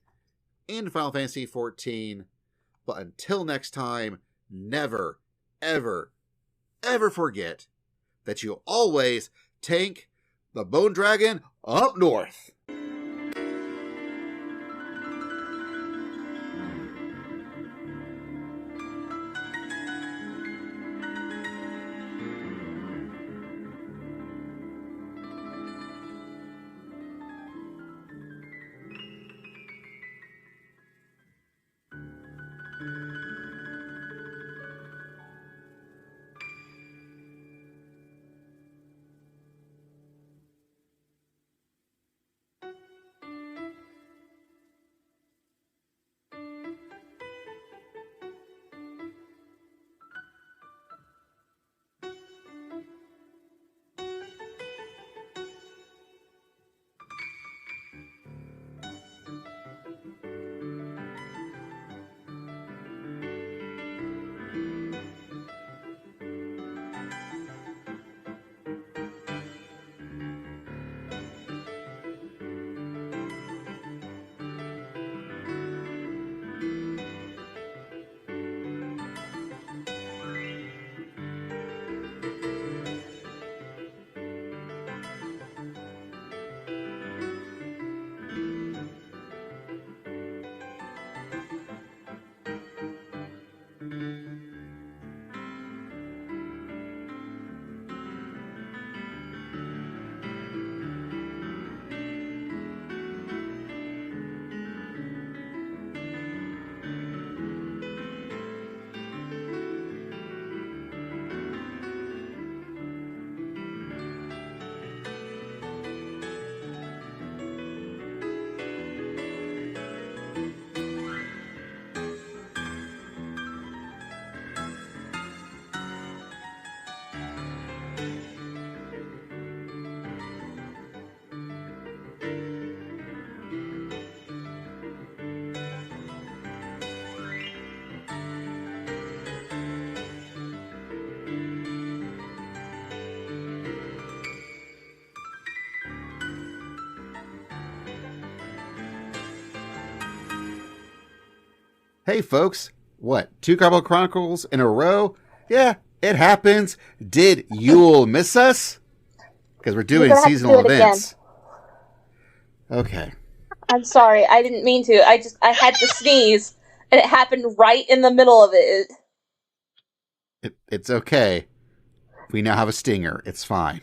Speaker 1: in Final Fantasy XIV. But until next time, never, ever, ever forget that you always tank the Bone Dragon up north. Hey, folks, what? 2 Carbuncle Chronicles in a row? Yeah, it happens. Did Yule miss us? Because we're doing seasonal events. Okay.
Speaker 3: I'm sorry, I didn't mean to. I had to sneeze, and it happened right in the middle of it.
Speaker 1: It's okay. We now have a stinger. It's fine.